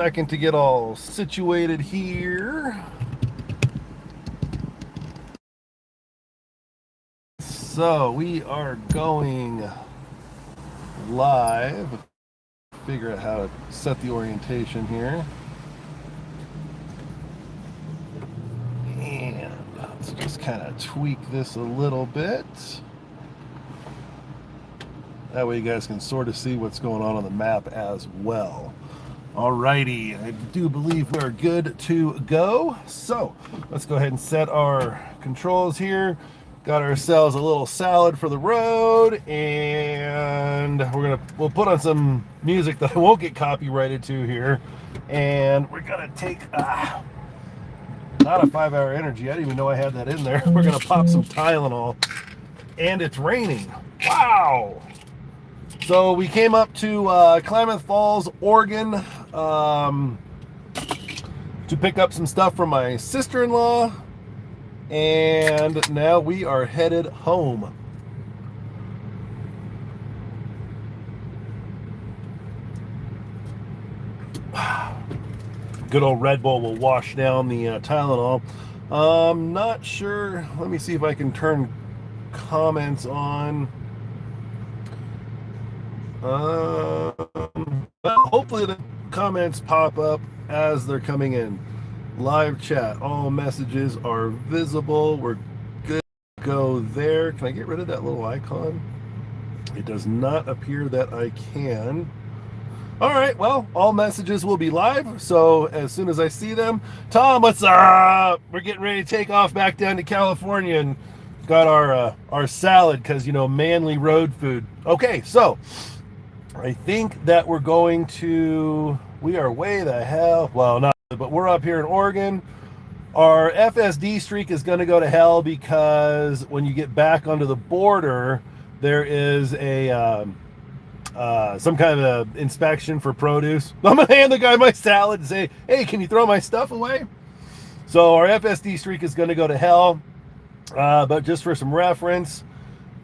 second to get all situated here. So we are going live. Figure out how to set the orientation here. And let's just kind of tweak this a little bit. That way you guys can sort of see what's going on the map as well. Alrighty, I do believe we're good to go. So let's go ahead and set our controls here. Got ourselves a little salad for the road, and we'll put on some music that I won't get copyrighted to here. And we're gonna take not a 5-hour energy. I didn't even know I had that in there. We're gonna pop some Tylenol, and it's raining. Wow. So we came up to Klamath Falls, Oregon, to pick up some stuff from my sister-in-law, and now we are headed home. Good old Red Bull will wash down the Tylenol. Not sure. Let me see if I can turn comments on. Well, hopefully the comments pop up as they're coming in. Live chat, all messages are visible. We're good to go there. Can I get rid of that little icon? It does not appear that I can. All right, well, all messages will be live, so as soon as I see them. Tom, what's up? We're getting ready to take off back down to California and got our salad because, you know, manly road food. Okay, so I think that we are way the hell, well, not, but we're up here in Oregon. Our FSD streak is going to go to hell because when you get back onto the border, there is a some kind of inspection for produce. I'm going to hand the guy my salad and say, hey, can you throw my stuff away? So our FSD streak is going to go to hell, but just for some reference,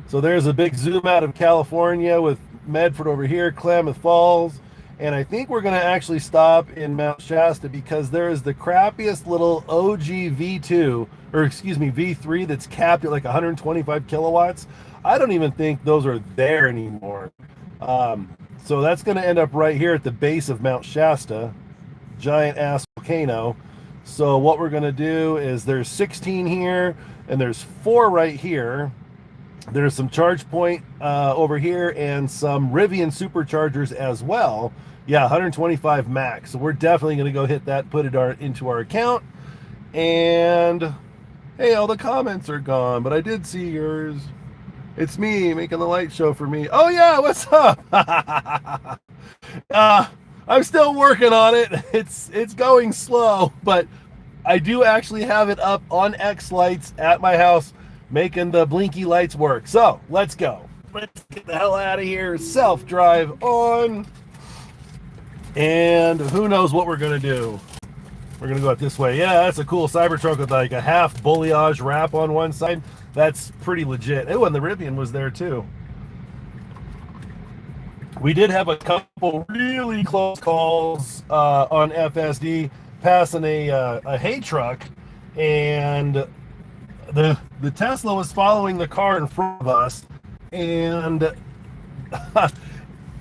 so there's a big zoom out of California with Medford over here, Klamath Falls, and I think we're going to actually stop in Mount Shasta because there is the crappiest little OG V2, or excuse me, V3 that's capped at like 125 kilowatts. I don't even think those are there anymore. So that's going to end up right here at the base of Mount Shasta, giant ass volcano. So what we're going to do is there's 16 here, and there's 4 right here. There's some charge point over here and some Rivian superchargers as well. Yeah, 125 max. So we're definitely going to go hit that, put it into our account. And hey, all the comments are gone, but I did see yours. It's me making the light show for me. Oh yeah, what's up? I'm still working on it. It's going slow, but I do actually have it up on X lights at my house, making the blinky lights work. So let's go. Let's get the hell out of here. Self-drive on. And who knows what we're going to do. We're going to go out this way. Yeah, that's a cool Cybertruck with like a half foliage wrap on one side. That's pretty legit. Oh, and the Rivian was there too. We did have a couple really close calls on FSD passing a hay truck, and the Tesla was following the car in front of us, and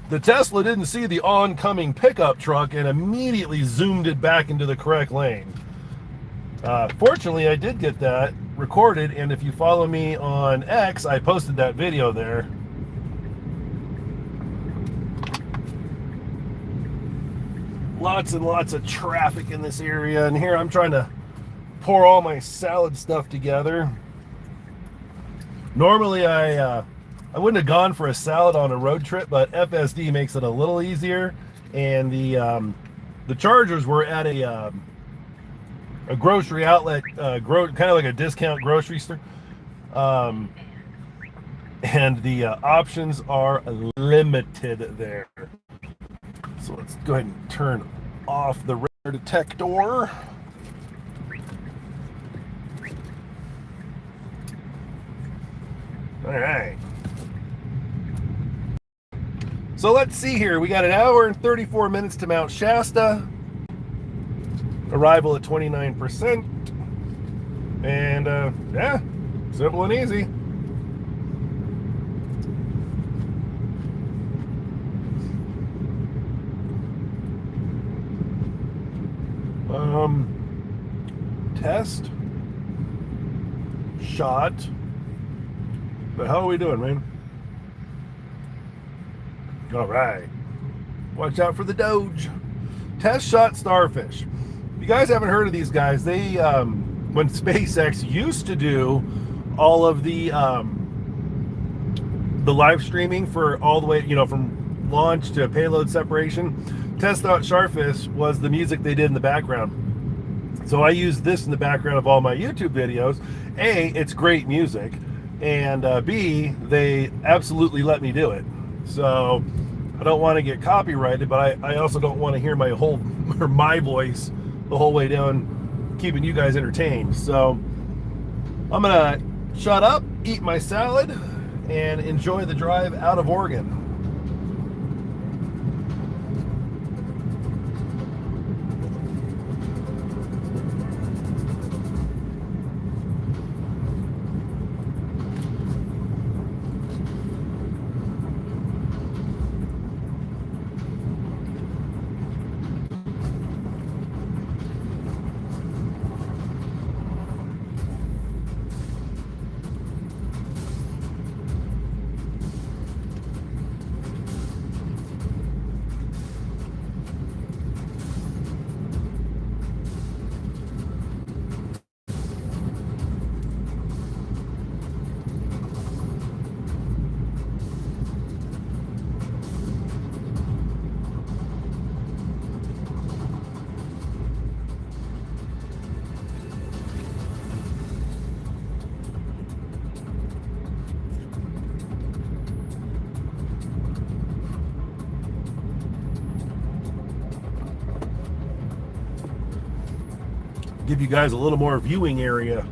the Tesla didn't see the oncoming pickup truck and immediately zoomed it back into the correct lane. Fortunately, I did get that recorded, and if you follow me on X, I posted that video there. Lots and lots of traffic in this area, and here I'm trying to pour all my salad stuff together. Normally I wouldn't have gone for a salad on a road trip, but FSD makes it a little easier, and the chargers were at a grocery outlet, kind of like a discount grocery store, and the options are limited there. So let's go ahead and turn off the radar detector. All right. So let's see here. We got an hour and 34 minutes to Mount Shasta. Arrival at 29%. And yeah, simple and easy. Test shot. The hell are we doing, man? All right. Watch out for the Doge. Test shot starfish. If you guys haven't heard of these guys, they when SpaceX used to do all of the live streaming for all the way, you know, from launch to payload separation, Test shot starfish was the music they did in the background. So I use this in the background of all my YouTube videos. A, it's great music, and B, they absolutely let me do it. So I don't want to get copyrighted, but I also don't want to hear my voice the whole way down, keeping you guys entertained. So I'm gonna shut up, eat my salad, and enjoy the drive out of Oregon. Give you guys a little more viewing area.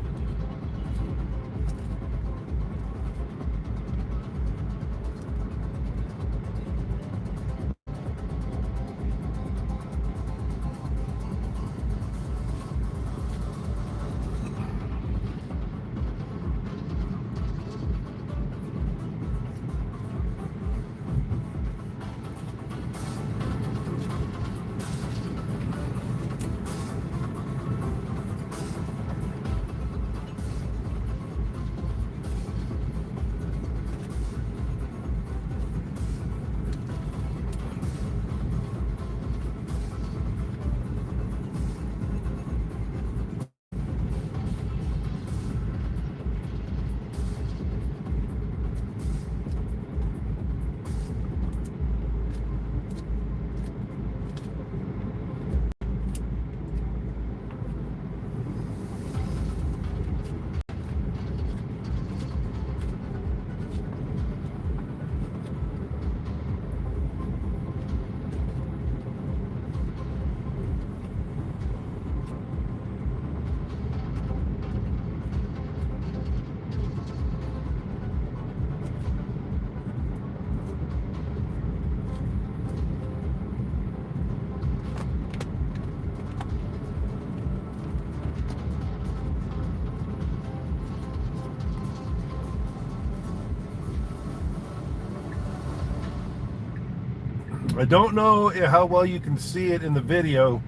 I don't know how well you can see it in the video,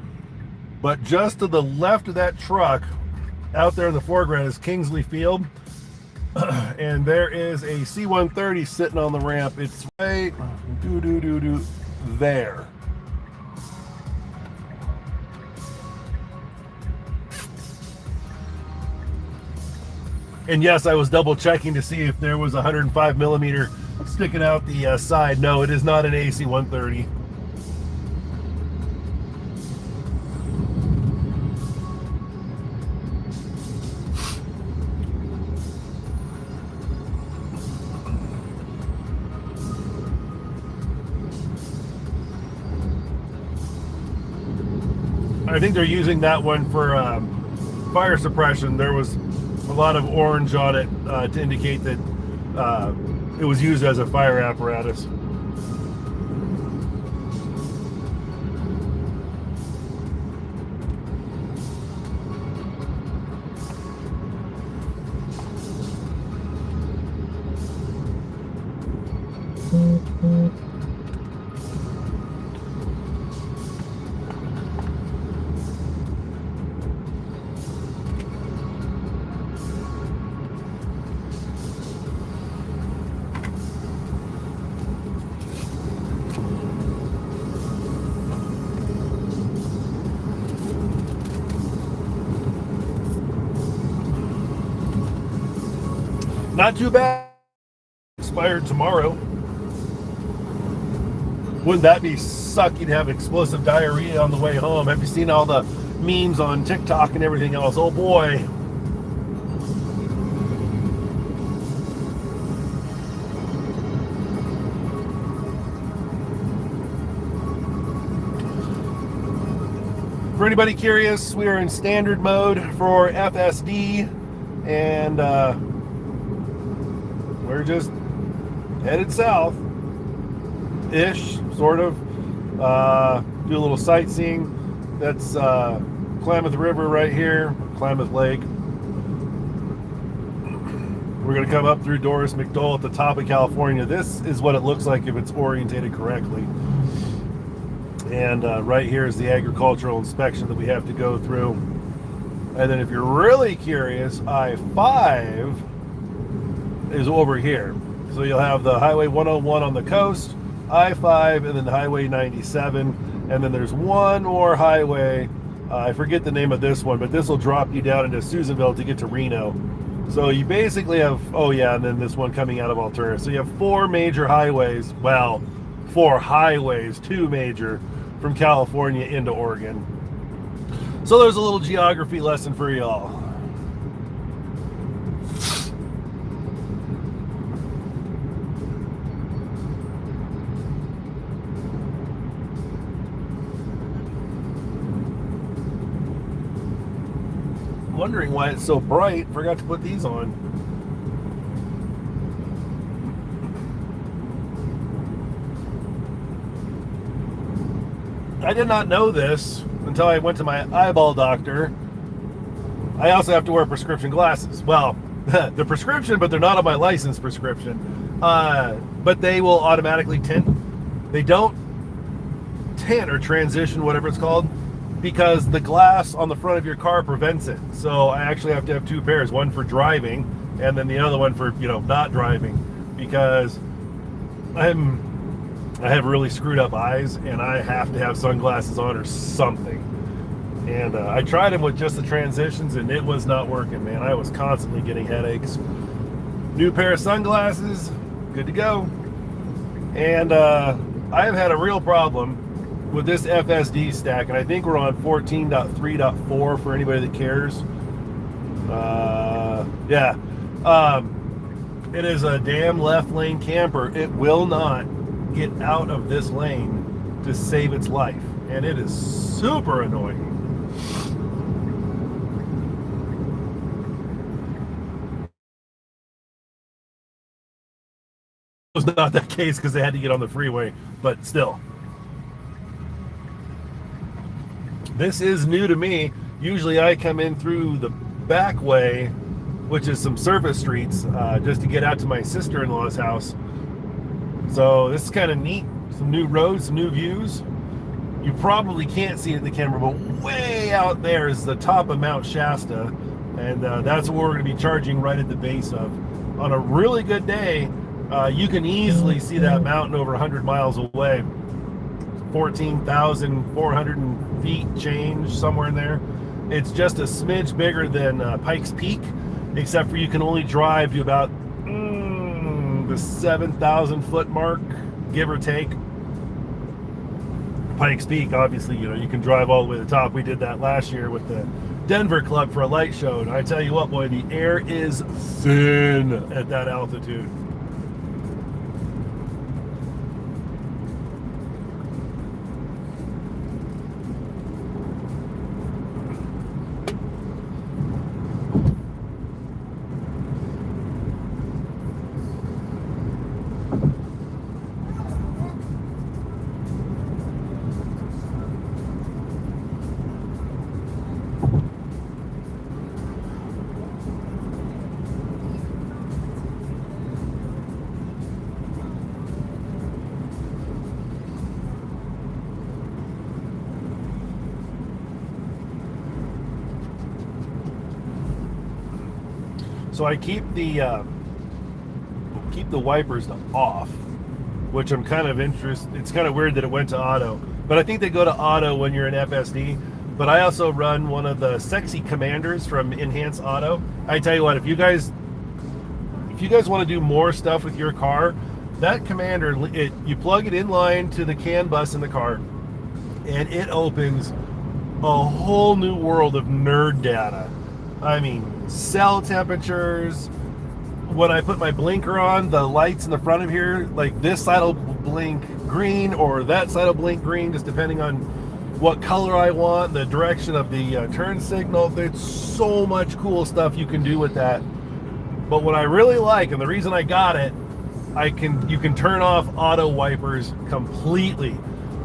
but just to the left of that truck out there in the foreground is Kingsley Field. And there is a C-130 sitting on the ramp. It's right there. And yes, I was double checking to see if there was a 105 millimeter sticking out the side. No, it is not an AC-130. I think they're using that one for fire suppression. There was a lot of orange on it to indicate that it was used as a fire apparatus. Not too bad. Expired tomorrow. Wouldn't that be sucky to have explosive diarrhea on the way home? Have you seen all the memes on TikTok and everything else? Oh boy. For anybody curious, we are in standard mode for FSD, and we're just headed south-ish, sort of. Do a little sightseeing. That's Klamath River right here, Klamath Lake. We're going to come up through Doris McDowell at the top of California. This is what it looks like if it's orientated correctly. And right here is the agricultural inspection that we have to go through. And then if you're really curious, I-5 is over here. So you'll have the Highway 101 on the coast, I-5, and then Highway 97. And then there's one more highway. I forget the name of this one, but this will drop you down into Susanville to get to Reno. So you basically have, oh yeah, and then this one coming out of Altura. So you have 4 major highways. Well, 4 highways, 2 major, from California into Oregon. So there's a little geography lesson for y'all. I'm wondering why it's so bright. Forgot to put these on. I did not know this until I went to my eyeball doctor. I also have to wear prescription glasses. Well, the prescription, but they're not on my license prescription. But they will automatically tint. They don't tint or transition, whatever it's called, because the glass on the front of your car prevents it. So I actually have to have 2 pairs, one for driving and then the other one for, not driving, because I have really screwed up eyes and I have to have sunglasses on or something. And I tried them with just the transitions and it was not working, man. I was constantly getting headaches. New pair of sunglasses, good to go. And I have had a real problem with this FSD stack, and I think we're on 14.3.4 for anybody that cares. Yeah. It is a damn left lane camper. It will not get out of this lane to save its life, and it is super annoying. It was not that case because they had to get on the freeway, but still. This is new to me. Usually I come in through the back way, which is some surface streets, just to get out to my sister-in-law's house. So this is kind of neat. Some new roads, some new views. You probably can't see it in the camera, but way out there is the top of Mount Shasta, and that's what we're going to be charging right at the base of. On a really good day, you can easily see that mountain over 100 miles away. 14,400 feet change, somewhere in there. It's just a smidge bigger than Pikes Peak, except for you can only drive to about the 7,000 foot mark, give or take. Pikes Peak, obviously, you can drive all the way to the top. We did that last year with the Denver Club for a light show, and I tell you what, boy, the air is thin at that altitude. So I keep the wipers off, which I'm kind of interested. It's kind of weird that it went to auto, but I think they go to auto when you're in FSD. But I also run one of the sexy commanders from Enhance Auto. I tell you what, if you guys if you guys want to do more stuff with your car, that commander, you plug it in line to the CAN bus in the car, and it opens a whole new world of nerd data. I mean, cell temperatures. When I put my blinker on, the lights in the front of here, like this side will blink green or that side will blink green, just depending on what color I want, the direction of the turn signal. There's so much cool stuff you can do with that. But what I really like, and the reason I got it, you can turn off auto wipers completely.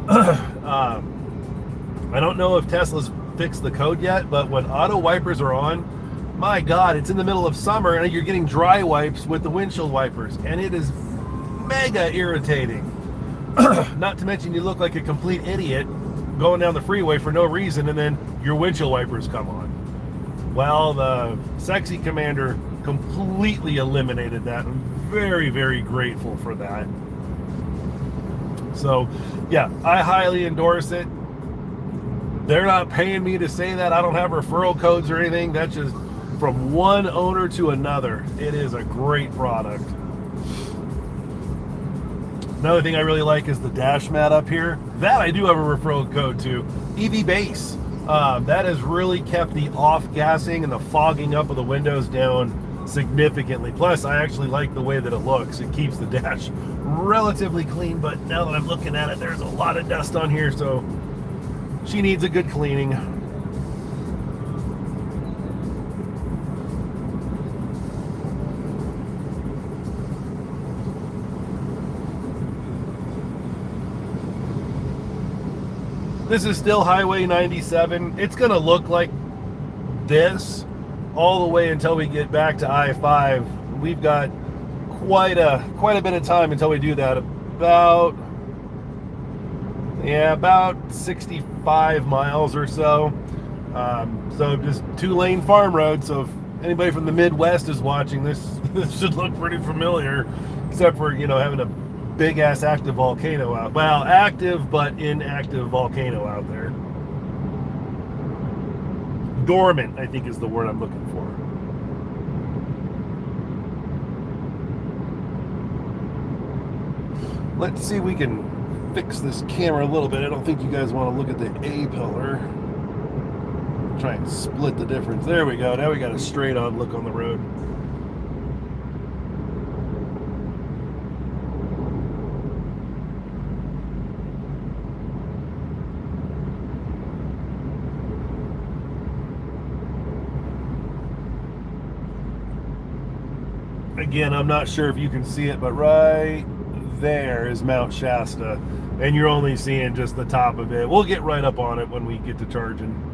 I don't know if Tesla's fixed the code yet, but when auto wipers are on, my God, it's in the middle of summer and you're getting dry wipes with the windshield wipers, and it is mega irritating. Not to mention you look like a complete idiot going down the freeway for no reason, and then your windshield wipers come on. Well, the Sexy Commander completely eliminated that. I'm very, very grateful for that. So, yeah, I highly endorse it. They're not paying me to say that. I don't have referral codes or anything. That's just from one owner to another. It is a great product. Another thing I really like is the dash mat up here. That I do have a referral code to. EV Base. That has really kept the off-gassing and the fogging up of the windows down significantly. Plus, I actually like the way that it looks. It keeps the dash relatively clean, but now that I'm looking at it, there's a lot of dust on here, so she needs a good cleaning. This is still Highway 97. It's going to look like this all the way until we get back to I-5. We've got quite a bit of time until we do that. About 65 miles or so. So just 2-lane farm road. So if anybody from the Midwest is watching this, this should look pretty familiar, except for, you know, having a big ass active volcano out. Well, active but inactive volcano out there. Dormant, I think, is the word I'm looking for. Let's see if we can fix this camera a little bit. I don't think you guys want to look at the A pillar. Try and split the difference. There we go. Now we got a straight on look on the road. Again, I'm not sure if you can see it, but right there is Mount Shasta, and you're only seeing just the top of it. We'll get right up on it when we get to charging.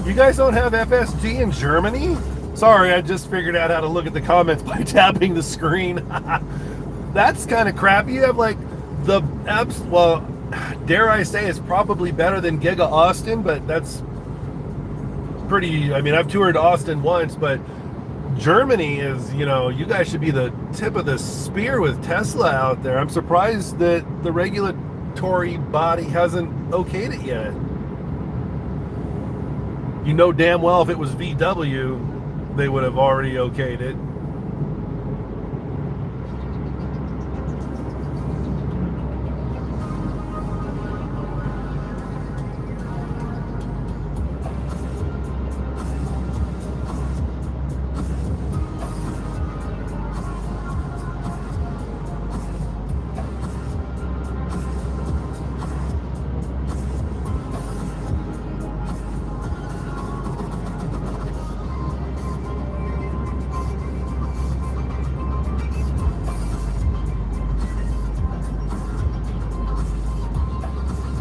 You guys don't have FSD in Germany? Sorry, I just figured out how to look at the comments by tapping the screen. That's kind of crappy. You have like the apps, well, dare I say it's probably better than Giga Austin, but that's pretty, I mean, I've toured Austin once, but Germany is, you know, you guys should be the tip of the spear with Tesla out there. I'm surprised that the regulatory body hasn't okayed it yet. You know damn well if it was VW, they would have already okayed it.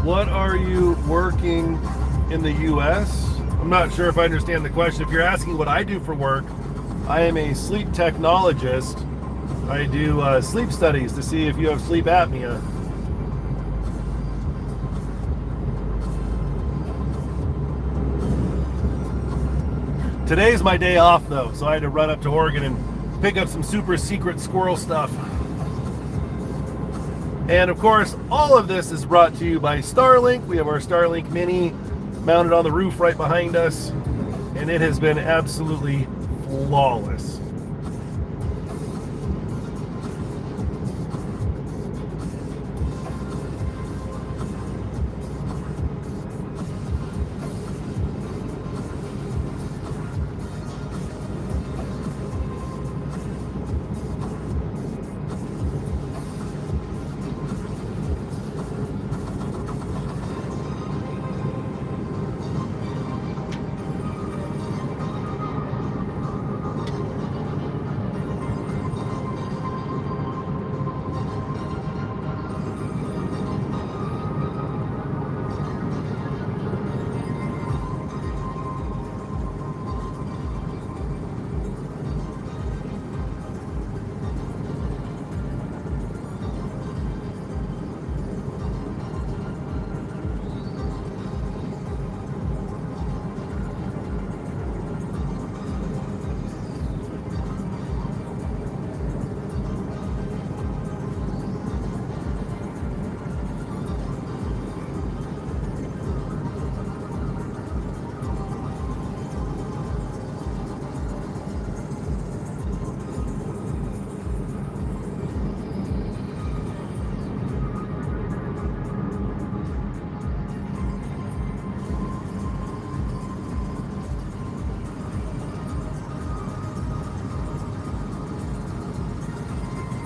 What are you working in the U.S.? I'm not sure if I understand the question. If you're asking what I do for work, I am a sleep technologist. I do sleep studies to see if you have sleep apnea. Today's my day off though, so I had to run up to Oregon and pick up some super secret squirrel stuff. And of course, all of this is brought to you by Starlink. We have our Starlink Mini mounted on the roof right behind us, and it has been absolutely flawless.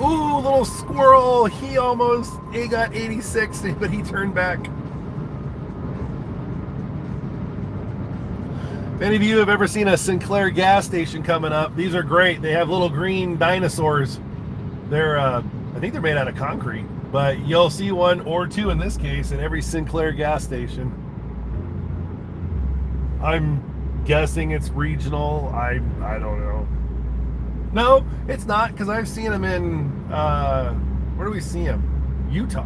Ooh, little squirrel. He got 86, but he turned back. If any of you have ever seen a Sinclair gas station coming up, these are great. They have little green dinosaurs. They're, I think they're made out of concrete, but you'll see one or two in this case in every Sinclair gas station. I'm guessing it's regional. I don't know. No, it's not, because I've seen them in, where do we see them? Utah.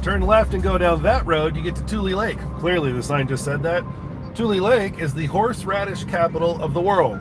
Turn left and go down that road, you get to Tule Lake. Clearly, the sign just said that. Tule Lake is the horseradish capital of the world.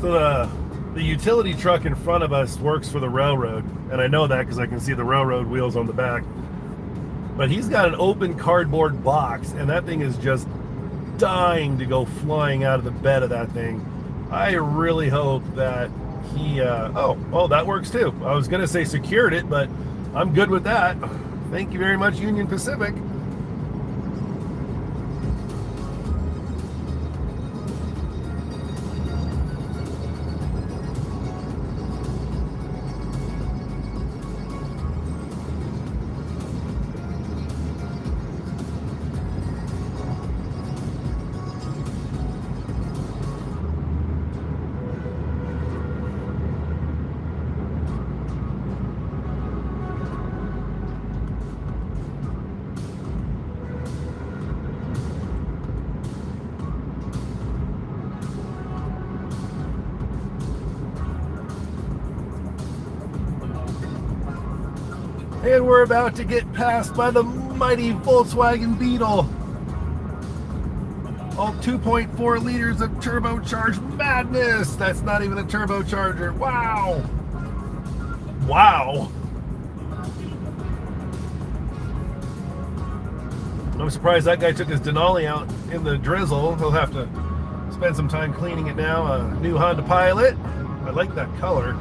So the utility truck in front of us works for the railroad, and I know that because I can see the railroad wheels on the back. But he's got an open cardboard box, and that thing is just dying to go flying out of the bed of that thing. I really hope that he, oh, that works too. I was going to say secured it, but I'm good with that. Thank you very much, Union Pacific. And we're about to get passed by the mighty Volkswagen Beetle. All 2.4 liters of turbocharged madness. That's not even a turbocharger. Wow. Wow. I'm surprised that guy took his Denali out in the drizzle. He'll have to spend some time cleaning it now. A new Honda Pilot. I like that color.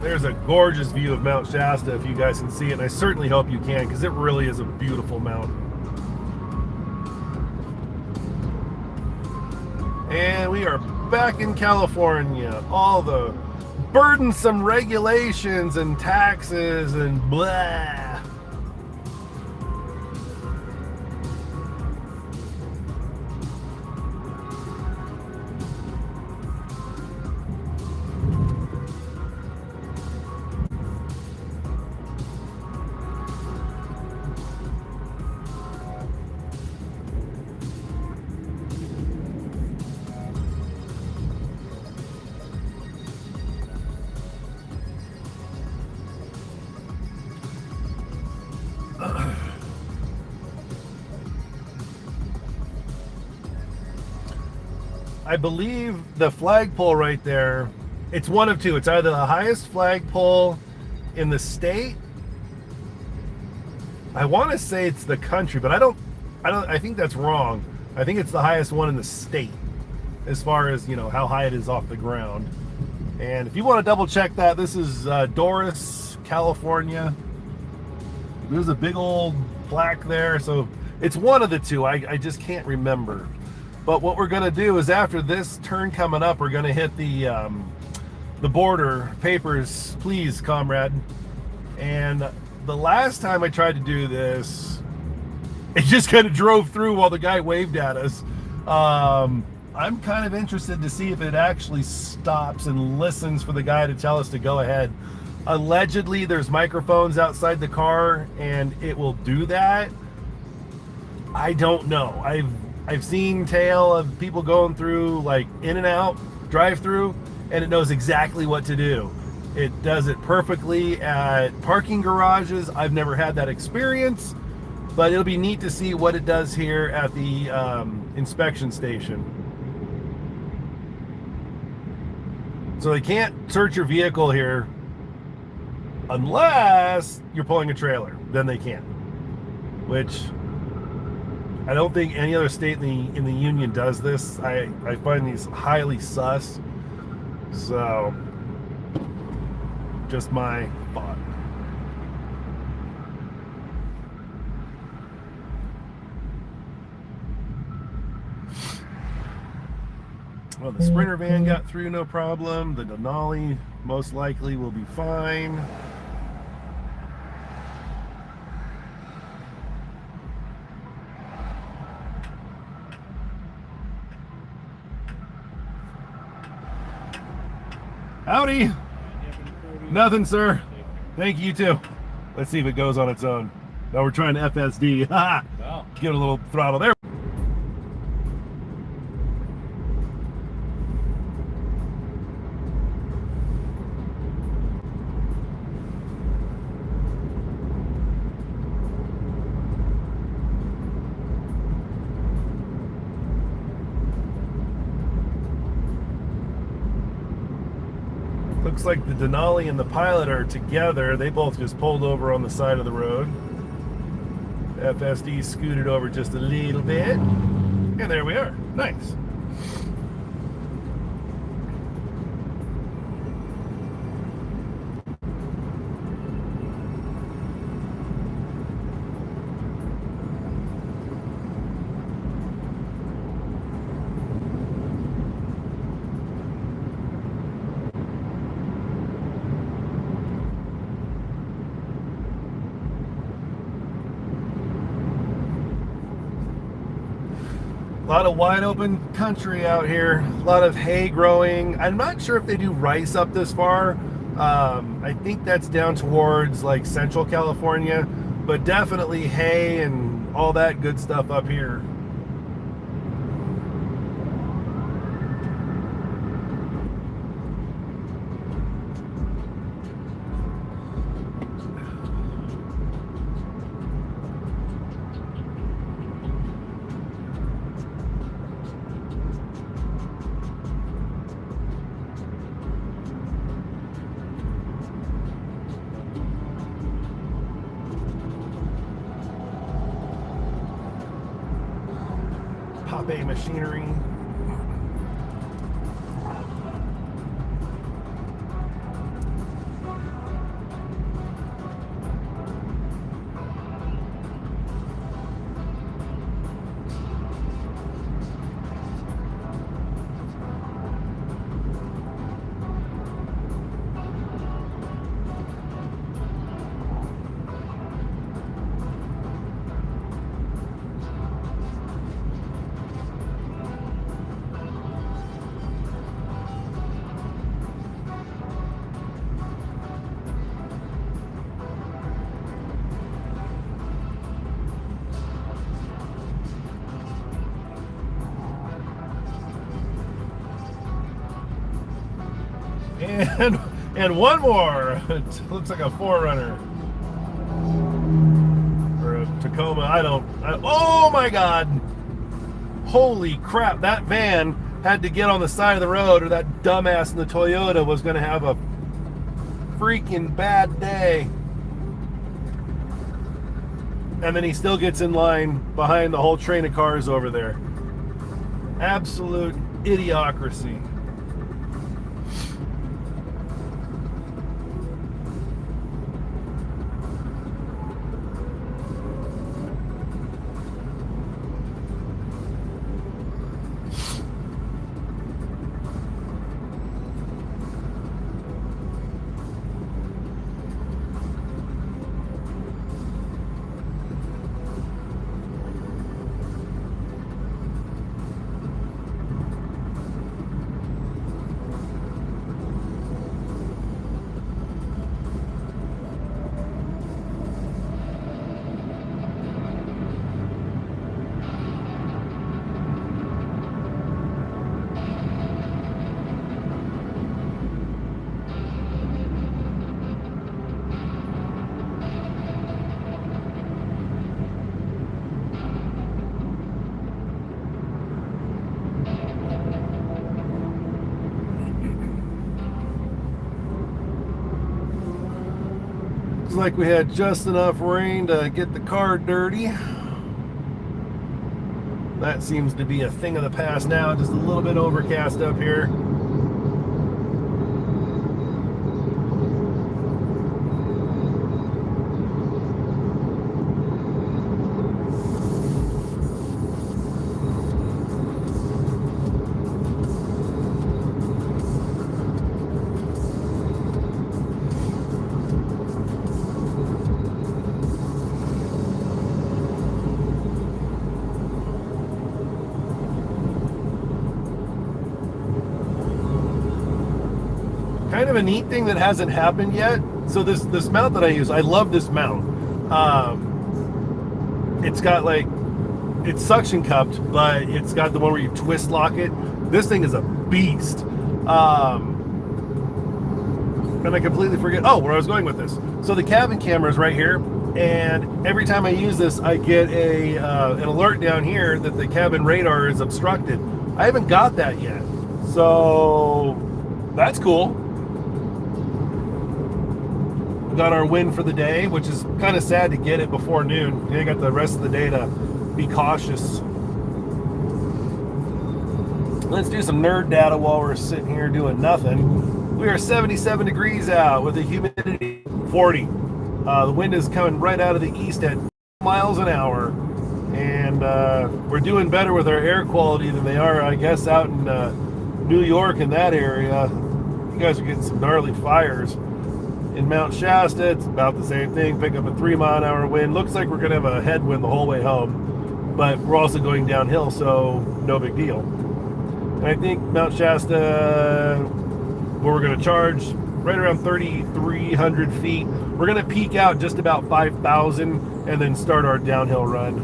There's a gorgeous view of Mount Shasta if you guys can see it, and I certainly hope you can because it really is a beautiful mountain. And we are back in California. All the burdensome regulations and taxes and blah. I believe the flagpole right there, it's one of two. It's either the highest flagpole in the state. I want to say it's the country, but I think that's wrong. I think it's the highest one in the state as far as, you know, how high it is off the ground. And if you want to double check that, this is Doris, California. There's a big old plaque there. So it's one of the two. I just can't remember. But what we're going to do is after this turn coming up, we're going to hit the border. Papers, please, comrade. And the last time I tried to do this, it just kind of drove through while the guy waved at us. I'm kind of interested to see if it actually stops and listens for the guy to tell us to go ahead. Allegedly, there's microphones outside the car, and it will do that. I don't know. I've seen tale of people going through like in and out drive through, and it knows exactly what to do. It does it perfectly at parking garages. I've never had that experience, but it'll be neat to see what it does here at the inspection station. So they can't search your vehicle here unless you're pulling a trailer. Then they can, which I don't think any other state in the union does this. I find these highly sus. So, just my thought. Well, the Sprinter van got through no problem. The Denali most likely will be fine. Howdy. Nothing, sir. Thank you, too. Let's see if it goes on its own. Now we're trying to FSD. Wow. Give it a little throttle there. Looks like the Denali and the Pilot are together. They both just pulled over on the side of the road. FSD scooted over just a little bit. And there we are. Nice. A lot of wide open country out here, a lot of hay growing. I'm not sure if they do rice up this far. I think that's down towards like Central California, but definitely hay and all that good stuff up here. Pape machinery. And one more. It looks like a 4Runner or a Tacoma. Oh my God! Holy crap! That van had to get on the side of the road, or that dumbass in the Toyota was going to have a freaking bad day. And then he still gets in line behind the whole train of cars over there. Absolute idiocracy. Looks like we had just enough rain to get the car dirty. That seems to be a thing of the past now. Just a little bit overcast up here. kind of a neat thing that hasn't happened yet. So this mount that I use, I love this mount. It's got like, it's suction cupped, but it's got the one where you twist lock it. This thing is a beast. And I completely forget, where I was going with this. So the cabin camera is right here, and every time I use this, I get an alert down here that the cabin radar is obstructed. I haven't got that yet, so that's cool. We got our win for the day, which is kind of sad to get it before noon. I got the rest of the day to be cautious. Let's do some nerd data while we're sitting here doing nothing. We are 77 degrees out with a humidity 40. The wind is coming right out of the east at miles an hour. And we're doing better with our air quality than they are, I guess, out in New York and that area. You guys are getting some gnarly fires. In Mount Shasta, it's about the same thing. Pick up a 3-mile-an-hour wind. Looks like we're going to have a headwind the whole way home. But we're also going downhill, so no big deal. And I think Mount Shasta, where we're going to charge, right around 3,300 feet. We're going to peak out just about 5,000 and then start our downhill run.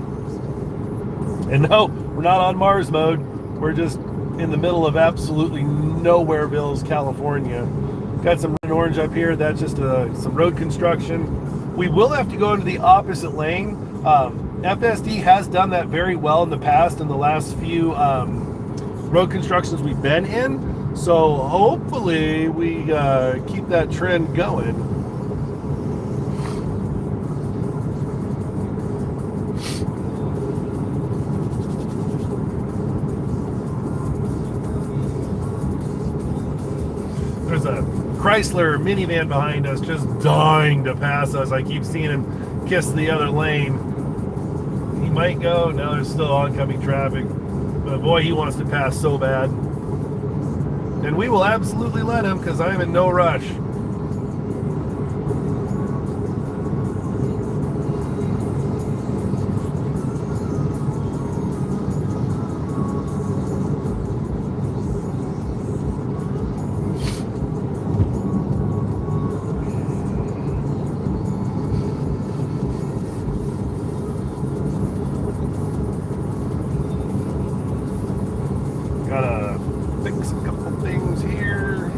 And no, we're not on Mars mode. We're just in the middle of absolutely nowherevilles, California. Got some red and orange up here. That's just some road construction. We will have to go into the opposite lane. FSD has done that very well in the past in the last few road constructions we've been in. So hopefully we keep that trend going. There's a Chrysler minivan behind us just dying to pass us. I keep seeing him kiss the other lane. He might go. No, there's still oncoming traffic. But boy, he wants to pass so bad. And we will absolutely let him because I'm in no rush. Gotta fix a couple things here.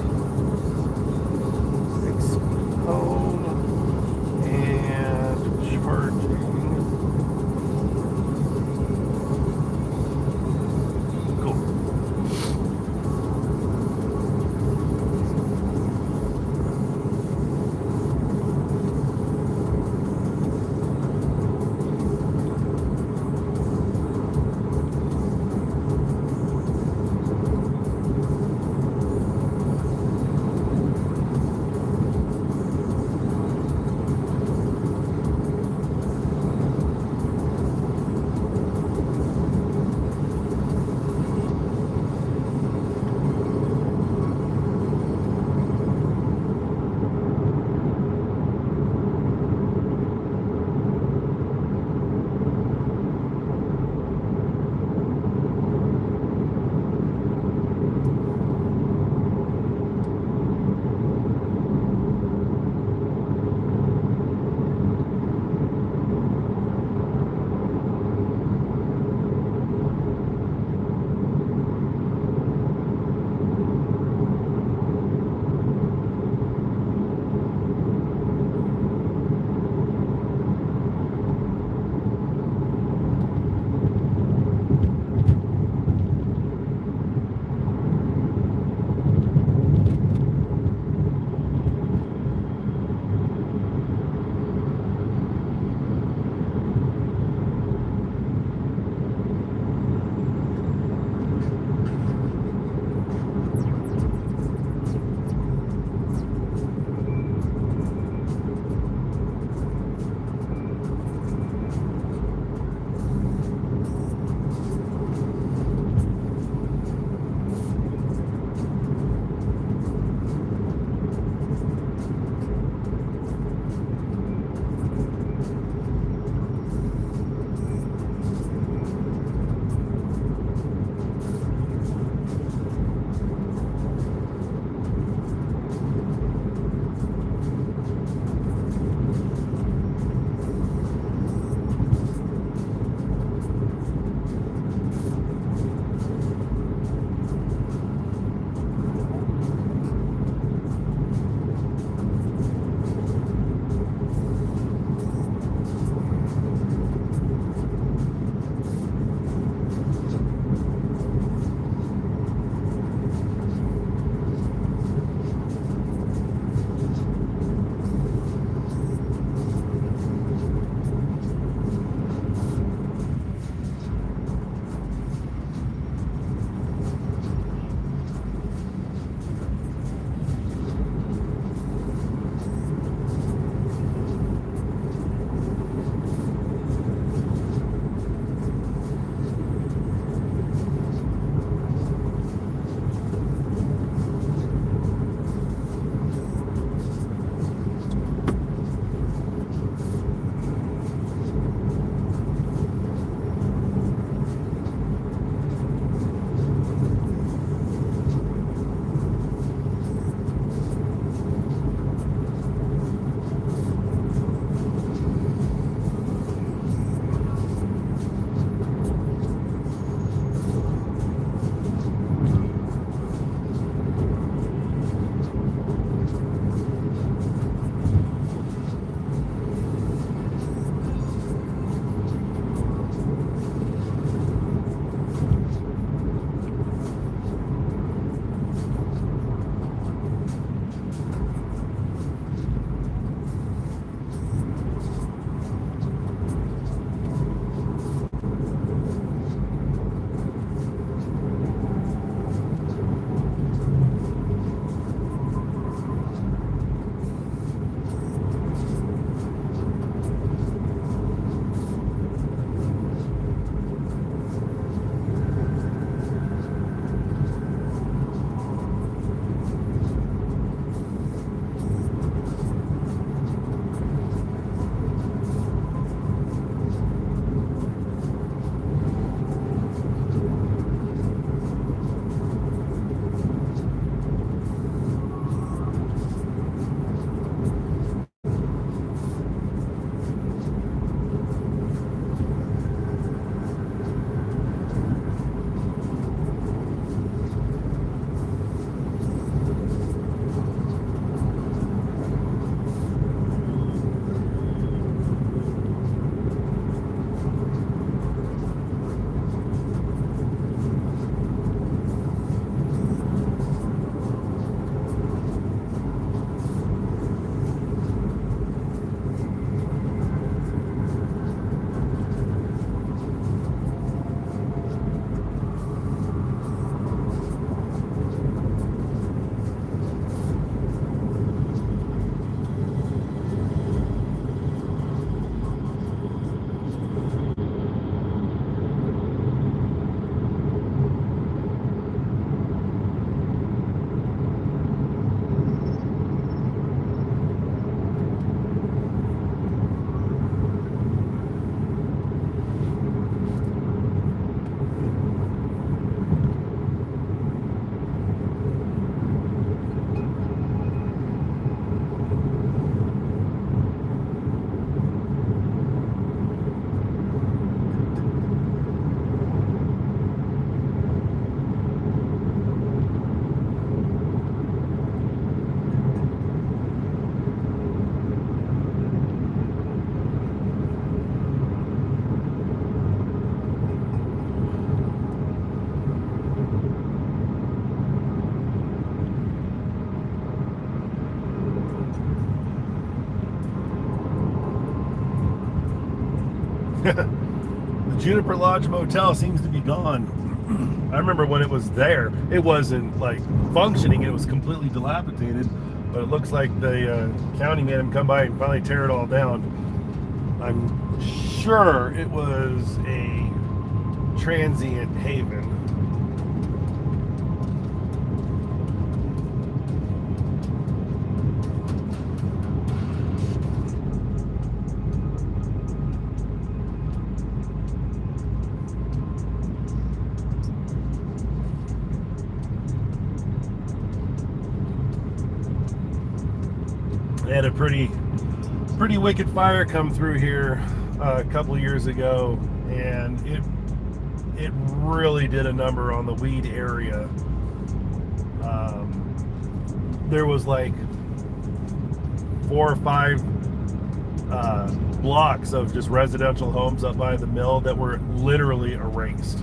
The Juniper Lodge Motel seems to be gone. I remember when it was there, it wasn't like functioning, it was completely dilapidated, but it looks like the county made him come by and finally tear it all down. I'm sure it was a transient haven. They had a pretty wicked fire come through here a couple years ago, and it really did a number on the weed area. There was like 4 or 5 blocks of just residential homes up by the mill that were literally erased,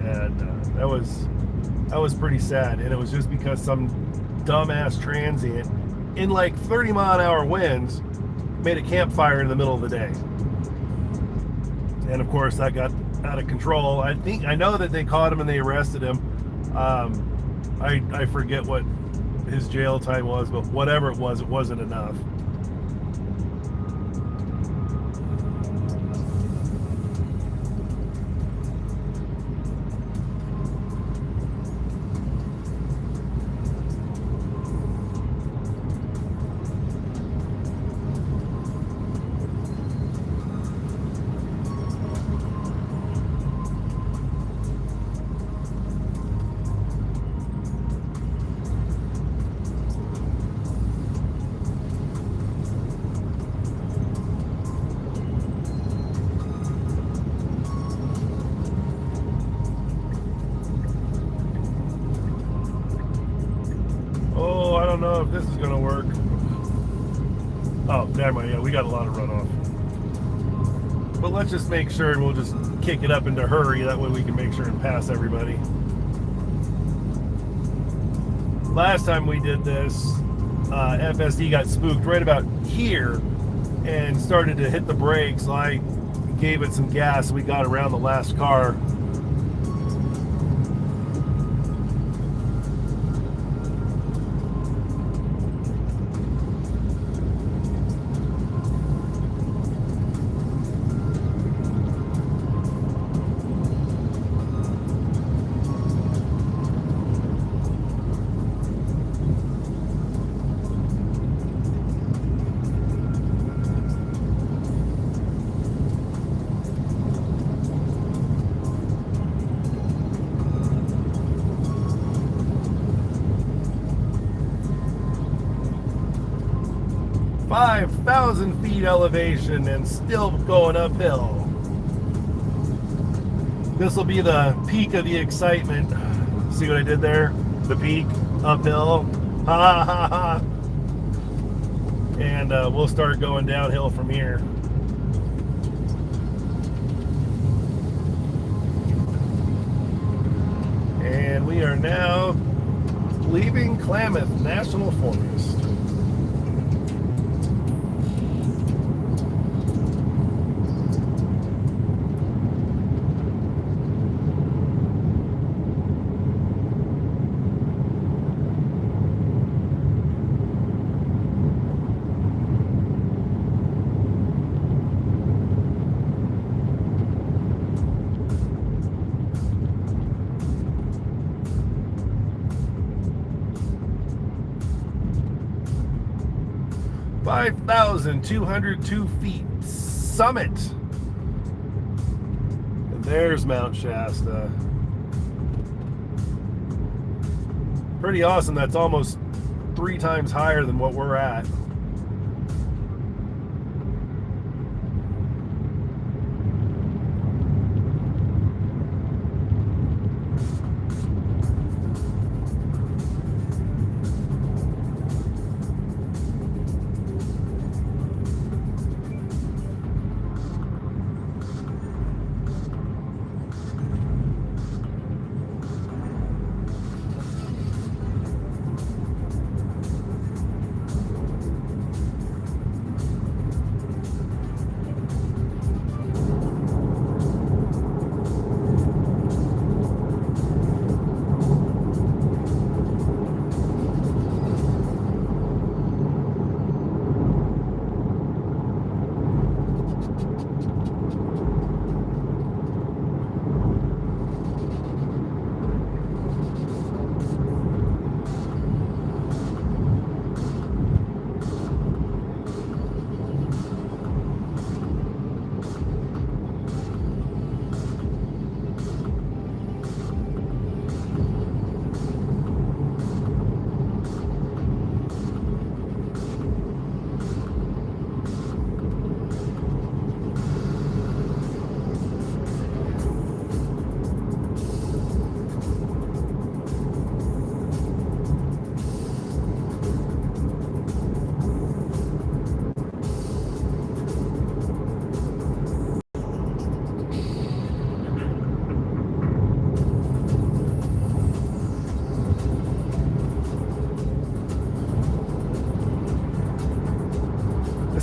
and that was pretty sad. And it was just because some dumbass transient in like 30-mile-an-hour winds made a campfire in the middle of the day, and of course that got out of control. I know that they caught him and they arrested him. I forget what his jail time was, but whatever it wasn't enough. I don't know if this is going to work. Oh, never mind. Yeah, we got a lot of runoff. But let's just make sure, and we'll just kick it up into hurry. That way we can make sure and pass everybody. Last time we did this, FSD got spooked right about here and started to hit the brakes. So I gave it some gas. We got around the last car. ,5,000 feet elevation and still going uphill. This will be the peak of the excitement. See what I did there? The peak, uphill. Ha ha ha. And we'll start going downhill from here. And we are now leaving Klamath National Forest. ,5,202 feet summit. And there's Mount Shasta. Pretty awesome. That's almost 3 times higher than what we're at.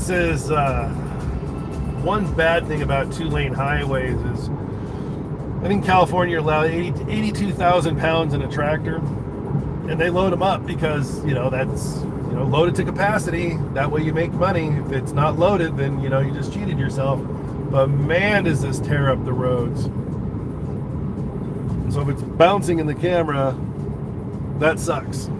This is one bad thing about two-lane highways is I think California you're allowed 82,000 pounds in a tractor, and they load them up because that's loaded to capacity. That way you make money. If it's not loaded, then you just cheated yourself. But man, does this tear up the roads. So if it's bouncing in the camera, that sucks.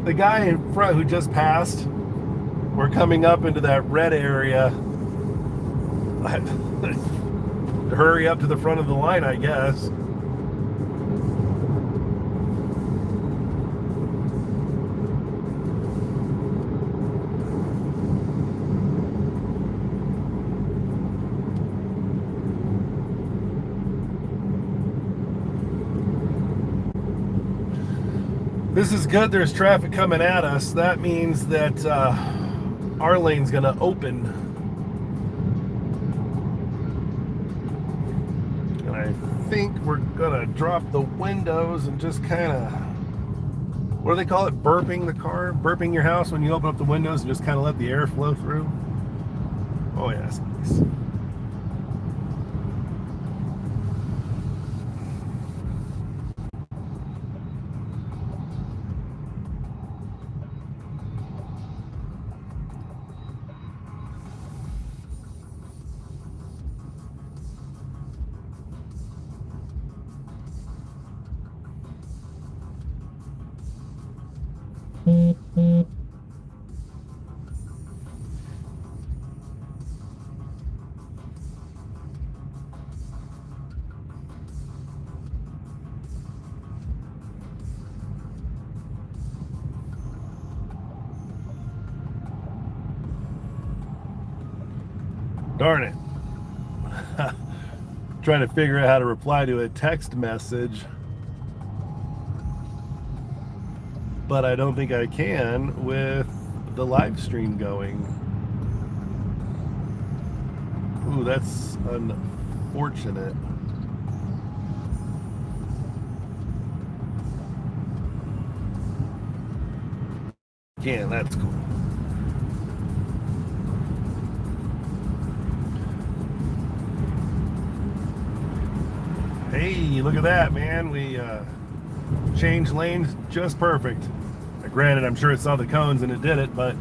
The guy in front who just passed, we're coming up into that red area. Hurry up to the front of the line, I guess. This is good. There's traffic coming at us. That means that our lane's going to open. And I think we're going to drop the windows and just kind of, what do they call it? Burping the car? Burping your house when you open up the windows and just kind of let the air flow through? Oh, yeah, that's nice. Darn it. Trying to figure out how to reply to a text message, but I don't think I can with the live stream going. Ooh, that's unfortunate. Yeah, that's cool. Hey, look at that, man. We changed lanes just perfect. Now, granted, I'm sure it saw the cones and it did it, but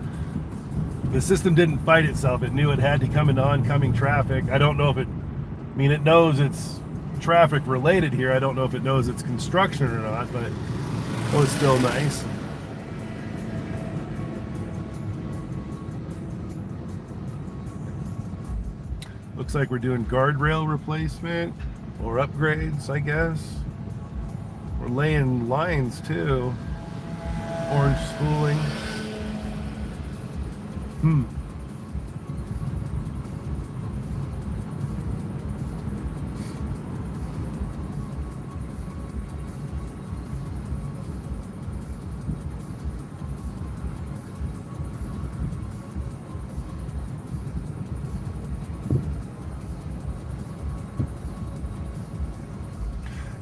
the system didn't fight itself. It knew it had to come into oncoming traffic. I don't know if it, I mean, it knows it's traffic related here. I don't know if it knows it's construction or not, but it was still nice. Looks like we're doing guardrail replacement or upgrades, I guess. We're laying lines too. Orange spooling.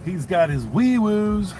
He's got his wee-woos.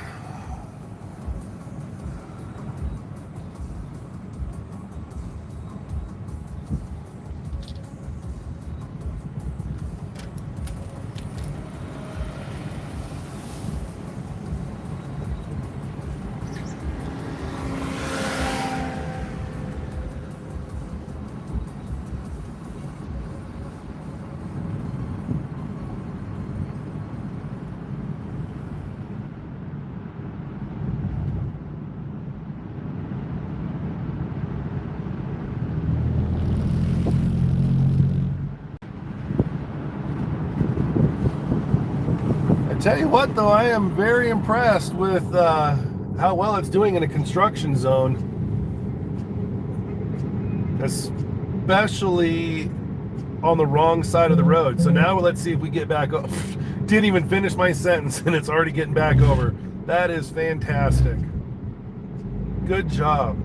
Tell you what, though, I am very impressed with how well it's doing in a construction zone, especially on the wrong side of the road. So now let's see if we get back up. Didn't even finish my sentence and it's already getting back over. That is fantastic. Good job.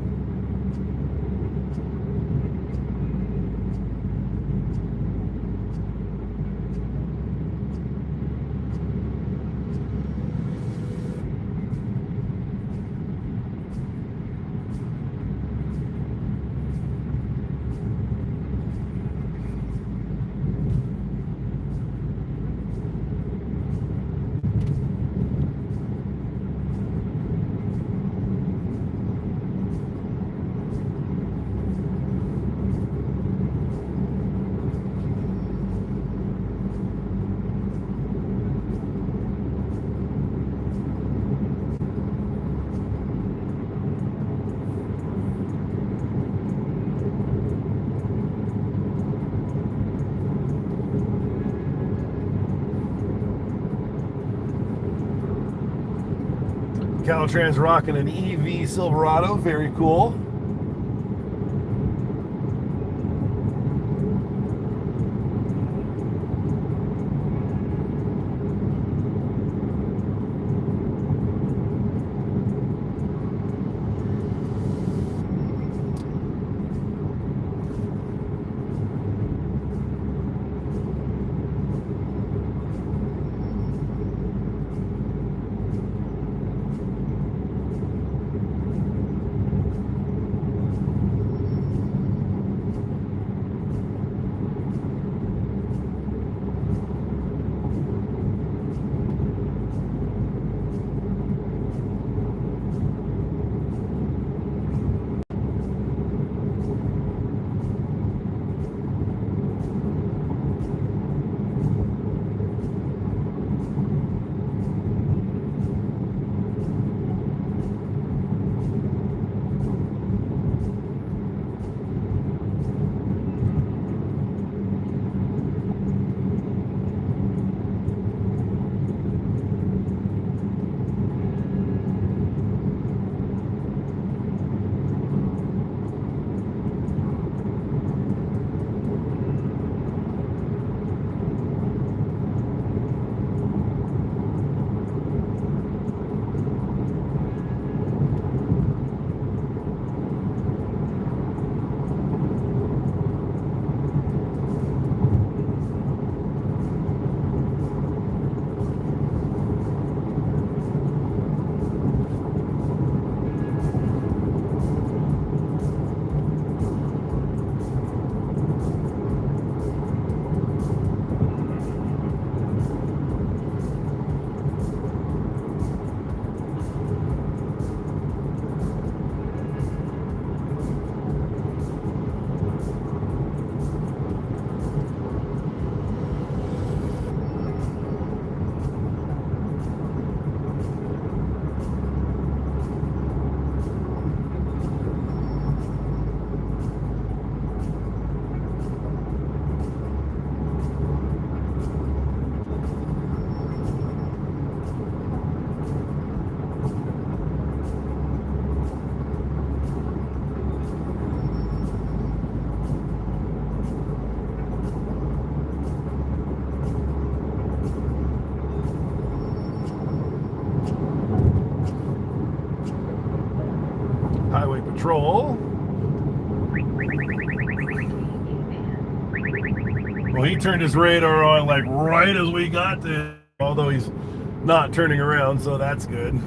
Caltrans rocking an EV Silverado, very cool. Highway Patrol. Well, he turned his radar on like right as we got there, although he's not turning around, so that's good.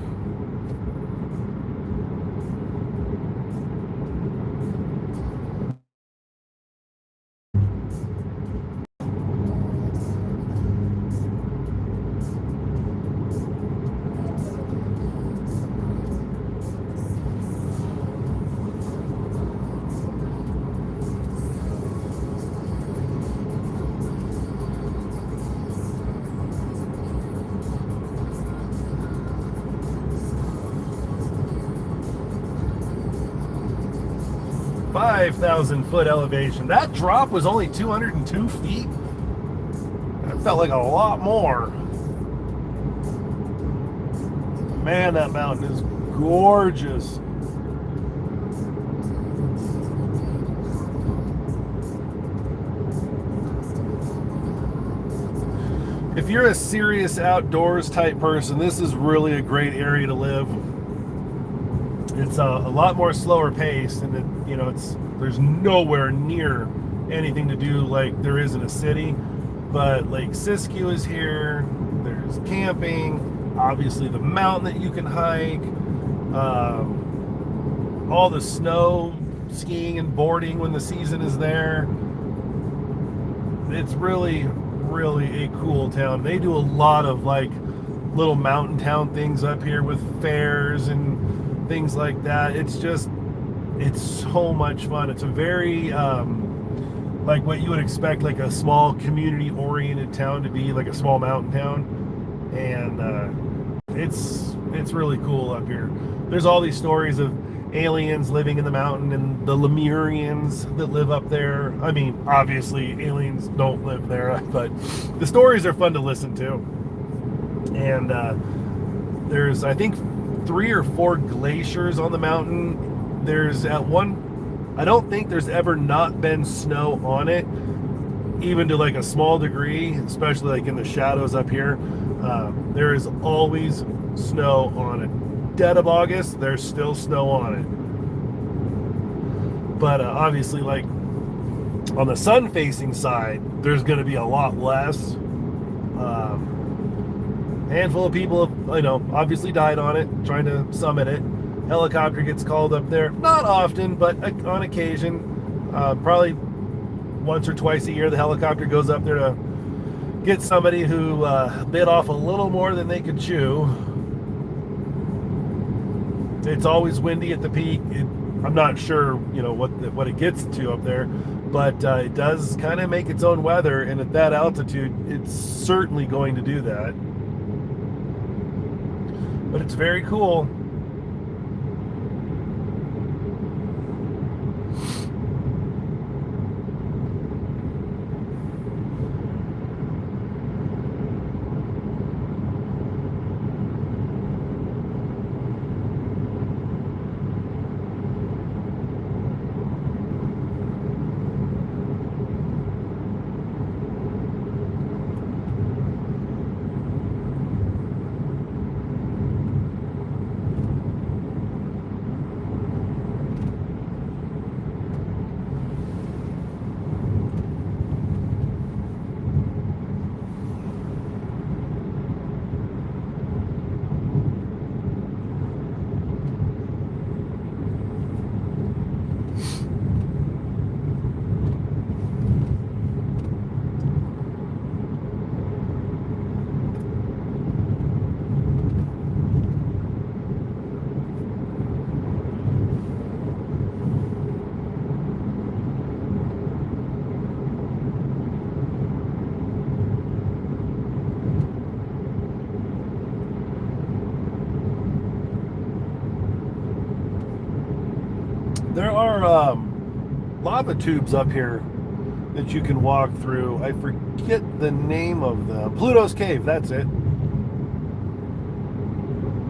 $5,000-foot elevation. That drop was only 202 feet. That felt like a lot more. Man, that mountain is gorgeous. If you're a serious outdoors type person, this is really a great area to live. It's a lot more slower paced, and there's nowhere near anything to do like there is in a city. But Lake Siskiyou is here. There's camping, obviously the mountain that you can hike, all the snow skiing and boarding when the season is there. It's really a cool town. They do a lot of like little mountain town things up here with fairs and things like that. It's so much fun. It's a very like what you would expect like a small community oriented town to be, like a small mountain town. And it's really cool up here. There's all these stories of aliens living in the mountain and the Lemurians that live up there. I mean, obviously aliens don't live there, but the stories are fun to listen to. And there's, I think, 3 or 4 glaciers on the mountain. There's I don't think there's ever not been snow on it, even to like a small degree, especially like in the shadows up here. There is always snow on it. Dead of August, there's still snow on it. But obviously, like on the sun facing side, there's going to be a lot less. Handful of people have, obviously died on it, trying to summit it. Helicopter gets called up there, not often, but on occasion. Probably once or twice a year, the helicopter goes up there to get somebody who bit off a little more than they could chew. It's always windy at the peak. I'm not sure, what it gets to up there, but it does kind of make its own weather, and at that altitude, it's certainly going to do that. But it's very cool. There are lava tubes up here that you can walk through. I forget the name of them. Pluto's Cave, that's it.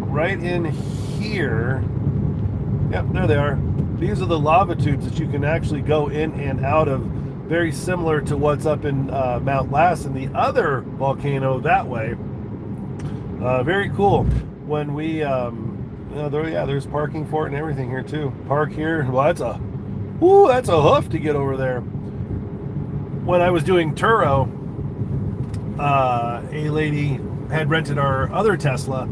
Right in here. Yep, there they are. These are the lava tubes that you can actually go in and out of. Very similar to what's up in Mount Shasta, the other volcano that way. Very cool. When we there's parking for it and everything here too. Park here. Well, that's a hoof to get over there. When I was doing Turo, a lady had rented our other Tesla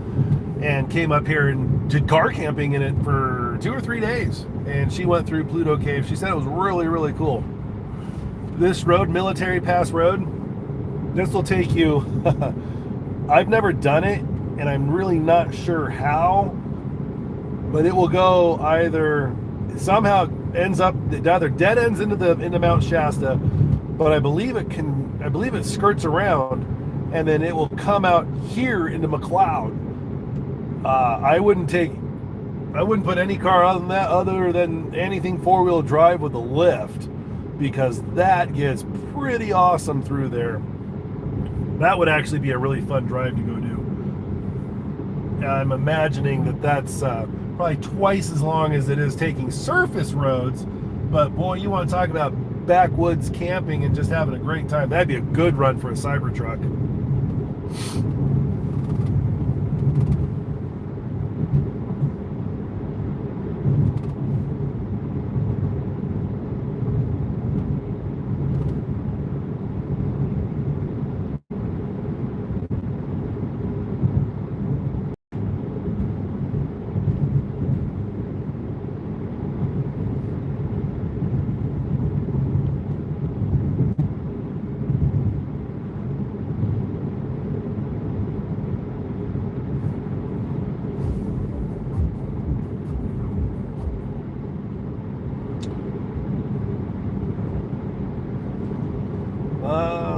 and came up here and did car camping in it for 2 or 3 days. And she went through Pluto Cave. She said it was really, really cool. This road, Military Pass Road, this will take you, I've never done it, and I'm really not sure how, but it will go either, somehow ends up, it either dead ends into Mount Shasta, but I believe it skirts around, and then it will come out here into McLeod. I wouldn't put any car other than anything 4-wheel drive with a lift, because that gets pretty awesome through there. That would actually be a really fun drive to go do. I'm imagining that's probably twice as long as it is taking surface roads, but boy, you want to talk about backwoods camping and just having a great time. That'd be a good run for a Cybertruck.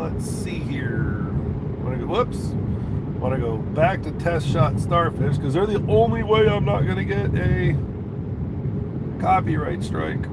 Let's see here. Want to go back to Test Shot Starfish, because they're the only way I'm not going to get a copyright strike.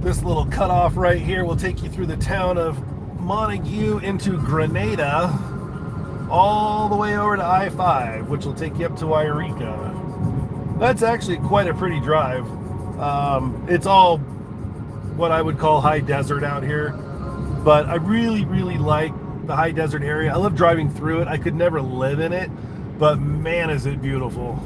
This little cutoff right here will take you through the town of Montague into Grenada, all the way over to I-5, which will take you up to Yreka. That's actually quite a pretty drive. It's all what I would call high desert out here, but I really, really like the high desert area. I love driving through it. I could never live in it, but man, is it beautiful.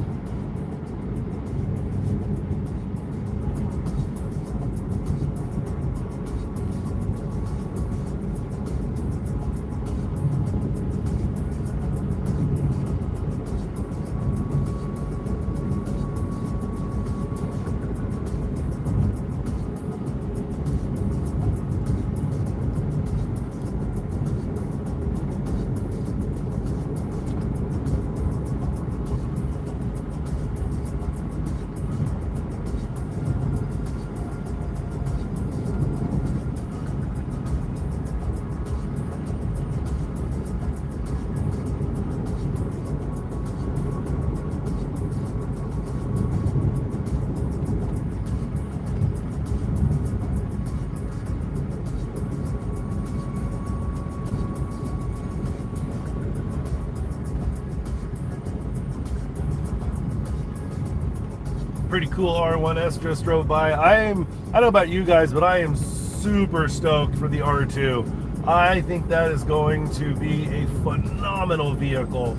Pretty cool R1S just drove by. I don't know about you guys, but I am super stoked for the R2. I think that is going to be a phenomenal vehicle.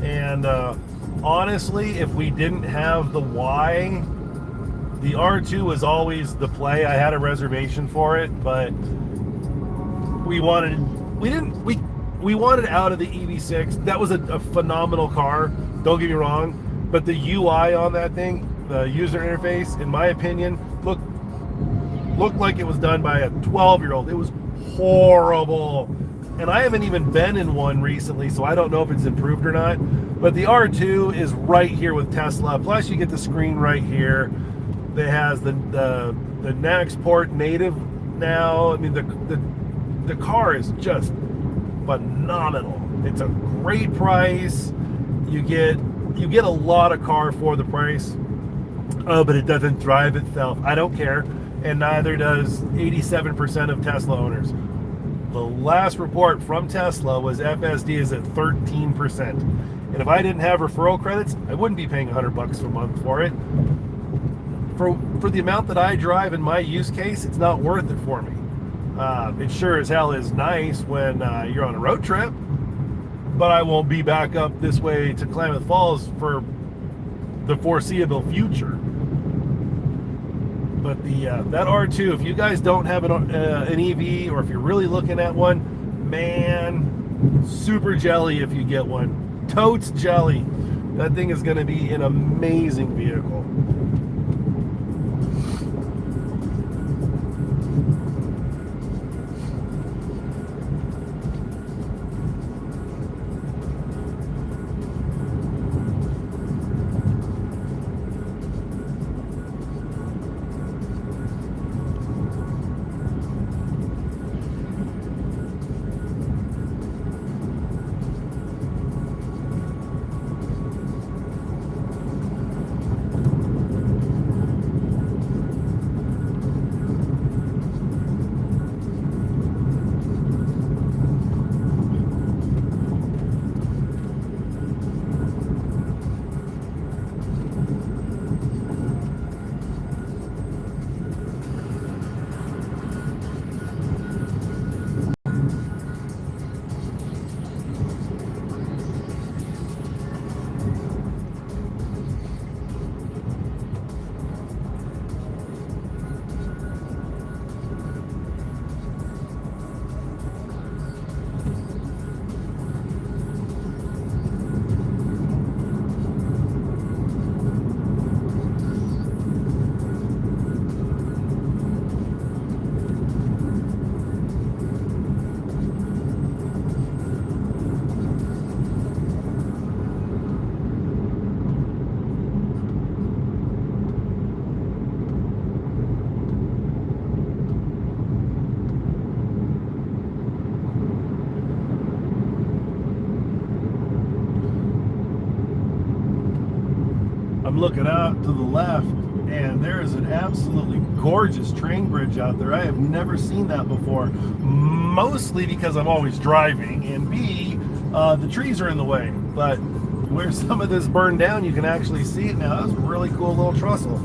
And honestly, if we didn't have the Y, the R2 was always the play. I had a reservation for it, but we wanted out of the EV6. That was a phenomenal car. Don't get me wrong. But the UI on that thing, the user interface, in my opinion, looked like it was done by a 12-year-old. It was horrible. And I haven't even been in one recently, so I don't know if it's improved or not. But the R2 is right here with Tesla. Plus, you get the screen right here. It has the NAX port native now. I mean, the car is just phenomenal. It's a great price. You get a lot of car for the price. Oh, but it doesn't drive itself. I don't care, and neither does 87% of Tesla owners. The last report from Tesla was FSD is at 13%. And if I didn't have referral credits, I wouldn't be paying $100 a month for it. For the amount that I drive in my use case, it's not worth it for me. It sure as hell is nice when you're on a road trip, but I won't be back up this way to Klamath Falls for the foreseeable future. But that R2, if you guys don't have an EV, or if you're really looking at one, man, super jelly if you get one. Totes jelly. That thing is going to be an amazing vehicle. I'm looking out to the left, and there is an absolutely gorgeous train bridge out there. I have never seen that before, mostly because I'm always driving, and B, the trees are in the way. But where some of this burned down, you can actually see it now. That's a really cool little trestle.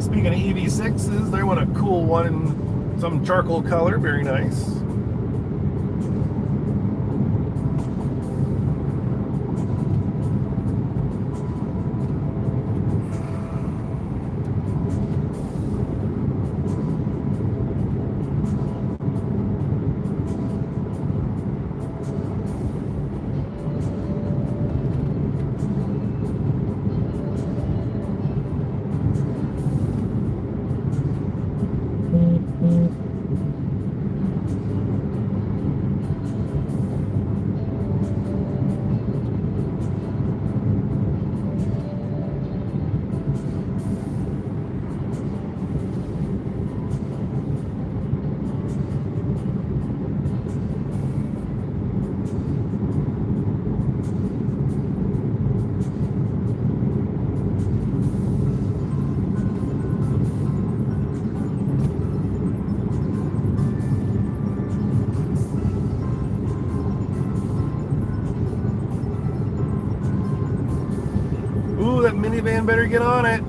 Speaking of EV6s, they want a cool one in some charcoal color, very nice. minivan better get on it.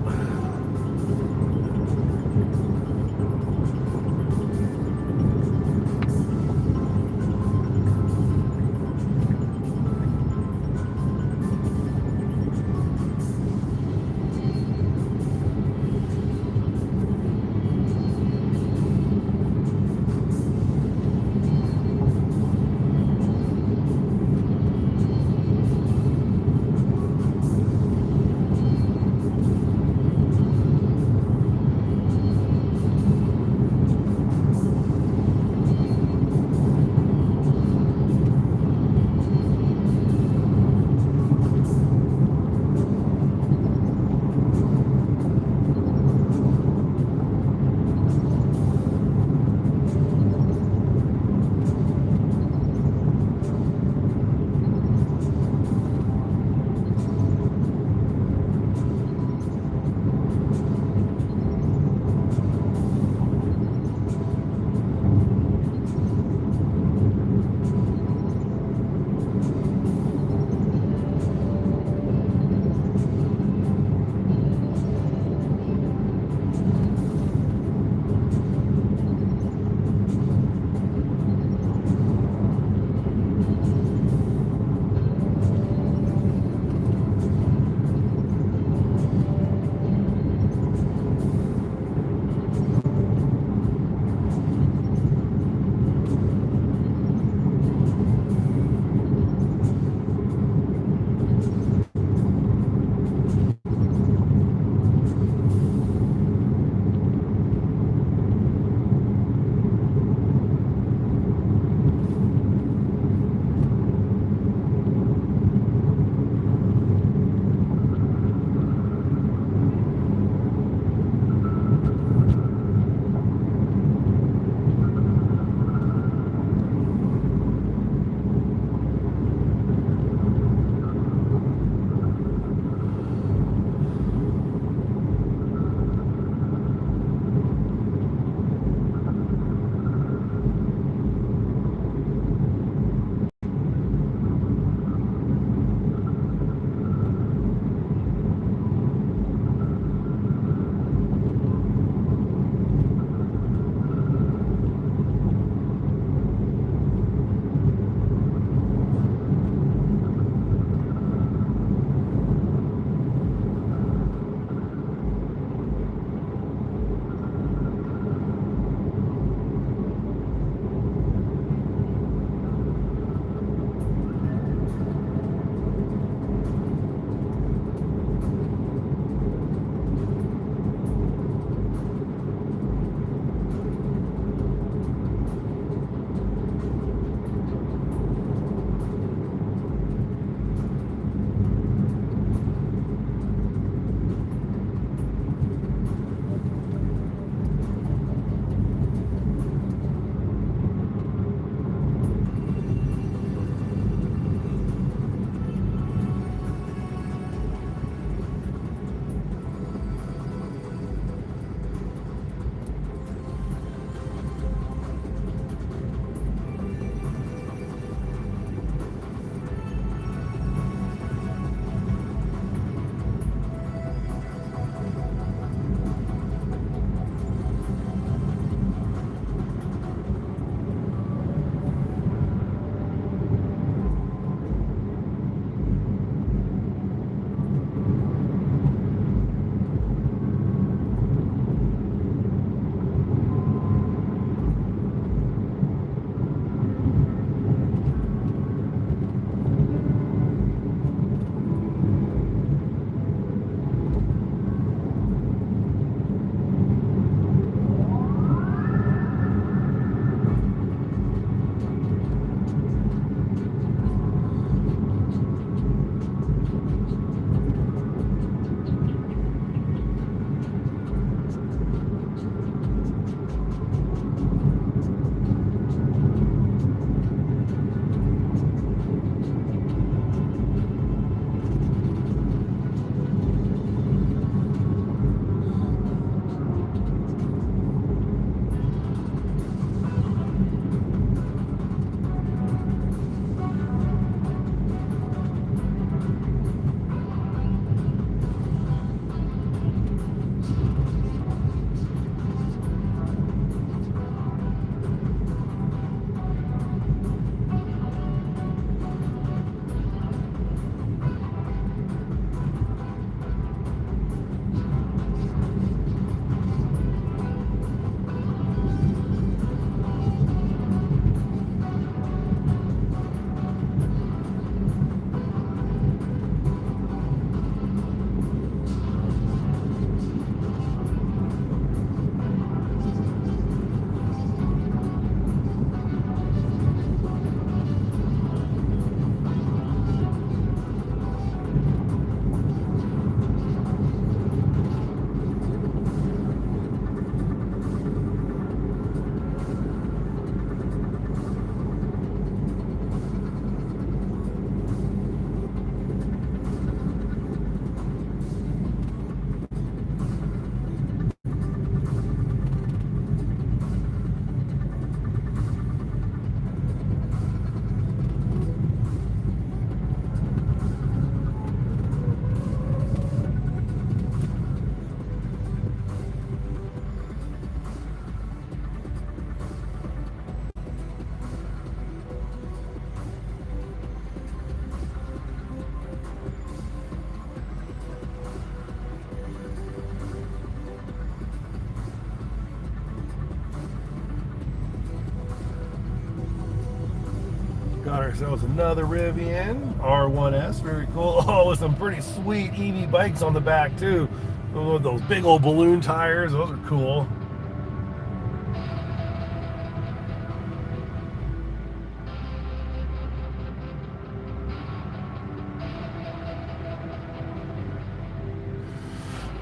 ourselves another Rivian R1S. Very cool. Oh, with some pretty sweet EV bikes on the back too. Oh, those big old balloon tires. Those are cool.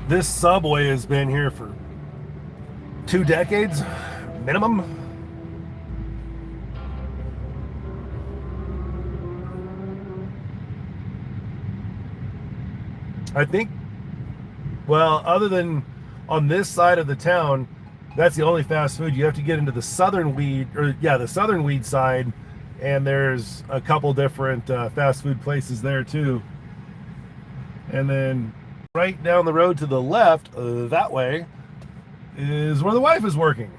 This subway has been here for 2 decades minimum. I think, well, other than on this side of the town, that's the only fast food. You have to get into the southern weed, or yeah, the southern weed side, and there's a couple different fast food places there too. And then right down the road to the left, that way, is where the wife is working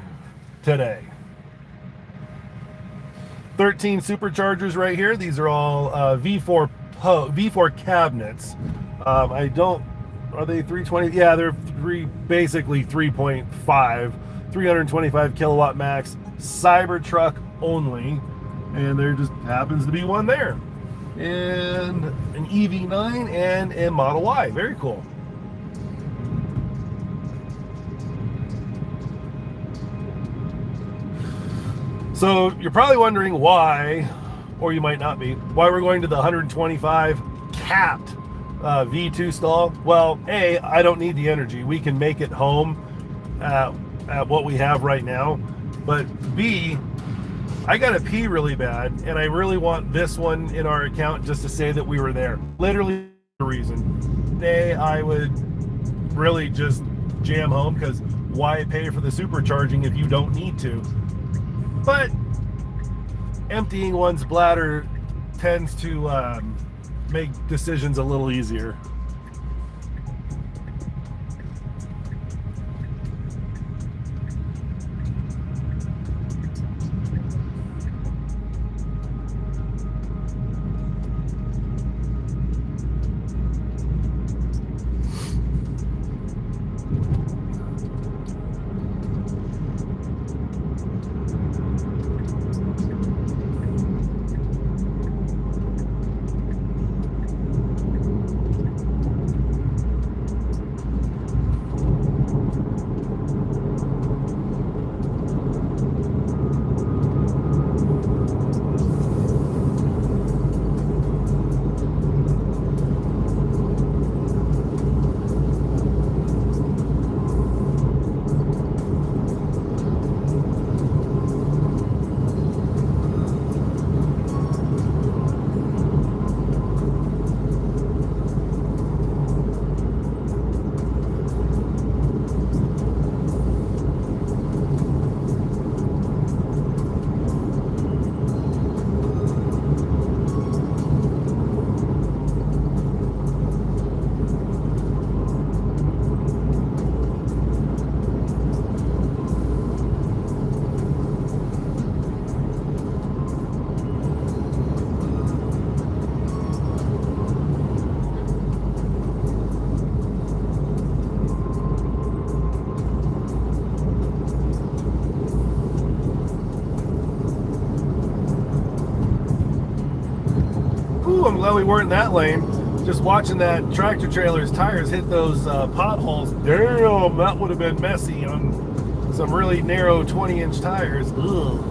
today. 13 superchargers right here. These are all V4 cabinets. I don't, are they 320? Yeah, they're basically 3.5, 325 kilowatt max, Cybertruck only, and there just happens to be one there, and an EV9 and a Model Y. Very cool. So you're probably wondering why, or you might not be, why we're going to the 125 capped V2 stall. Well, A, I don't need the energy. We can make it home at what we have right now. But B, I gotta pee really bad, and I really want this one in our account just to say that we were there. Literally the reason. A, I would really just jam home, because why pay for the supercharging if you don't need to? But emptying one's bladder tends to make decisions a little easier. Ooh, I'm glad we weren't in that lane. Just watching that tractor trailer's tires hit those potholes. Damn, that would have been messy on some really narrow 20-inch tires. Ugh.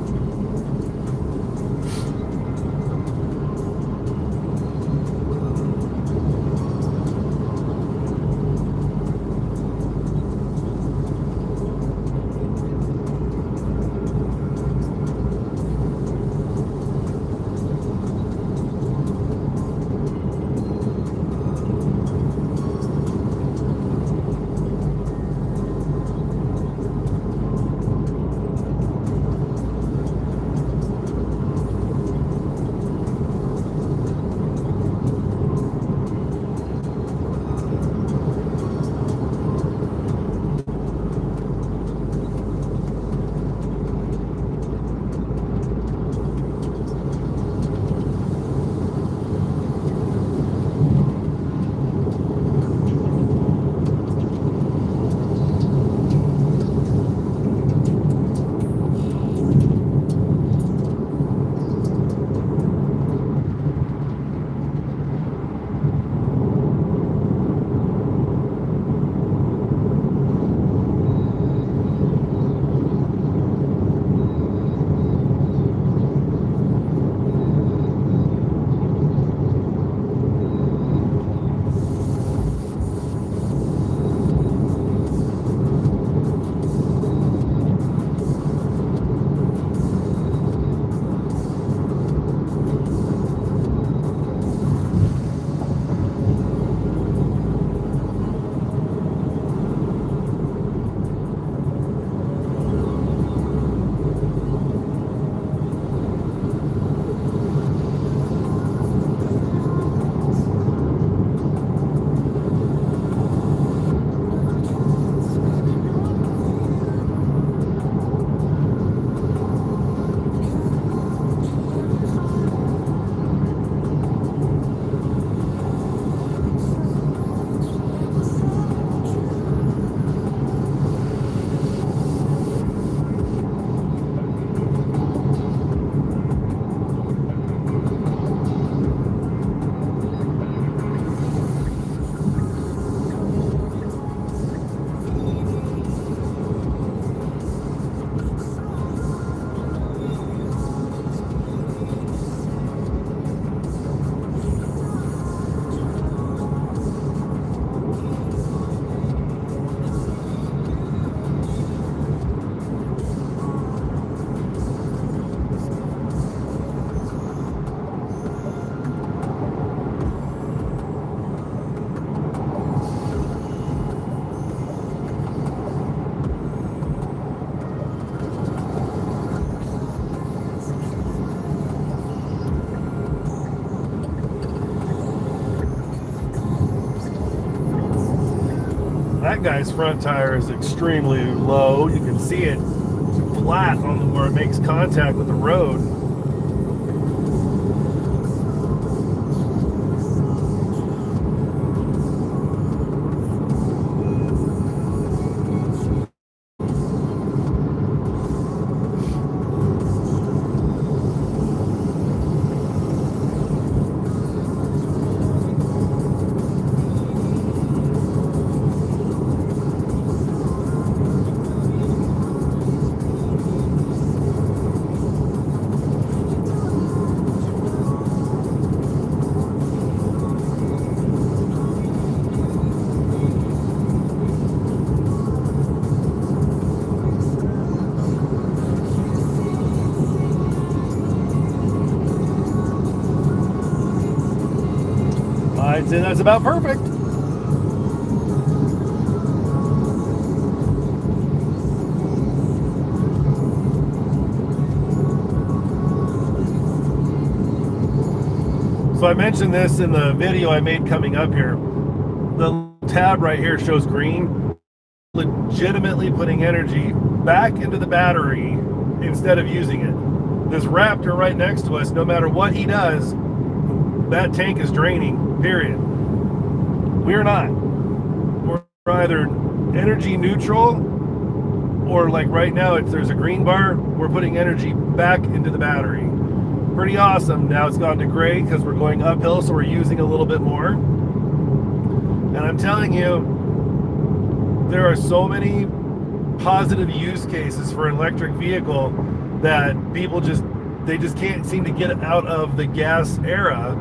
that guy's front tire is extremely low. You can see it flat on where it makes contact with the road. I'd say that's about perfect. So I mentioned this in the video I made coming up here. The tab right here shows green, legitimately putting energy back into the battery instead of using it. This Raptor right next to us, no matter what he does, that tank is draining, period. We're not. We're either energy neutral, or like right now, there's a green bar, we're putting energy back into the battery. Pretty awesome. Now it's gone to gray because we're going uphill, so we're using a little bit more. And I'm telling you, there are so many positive use cases for an electric vehicle that people just can't seem to get out of the gas era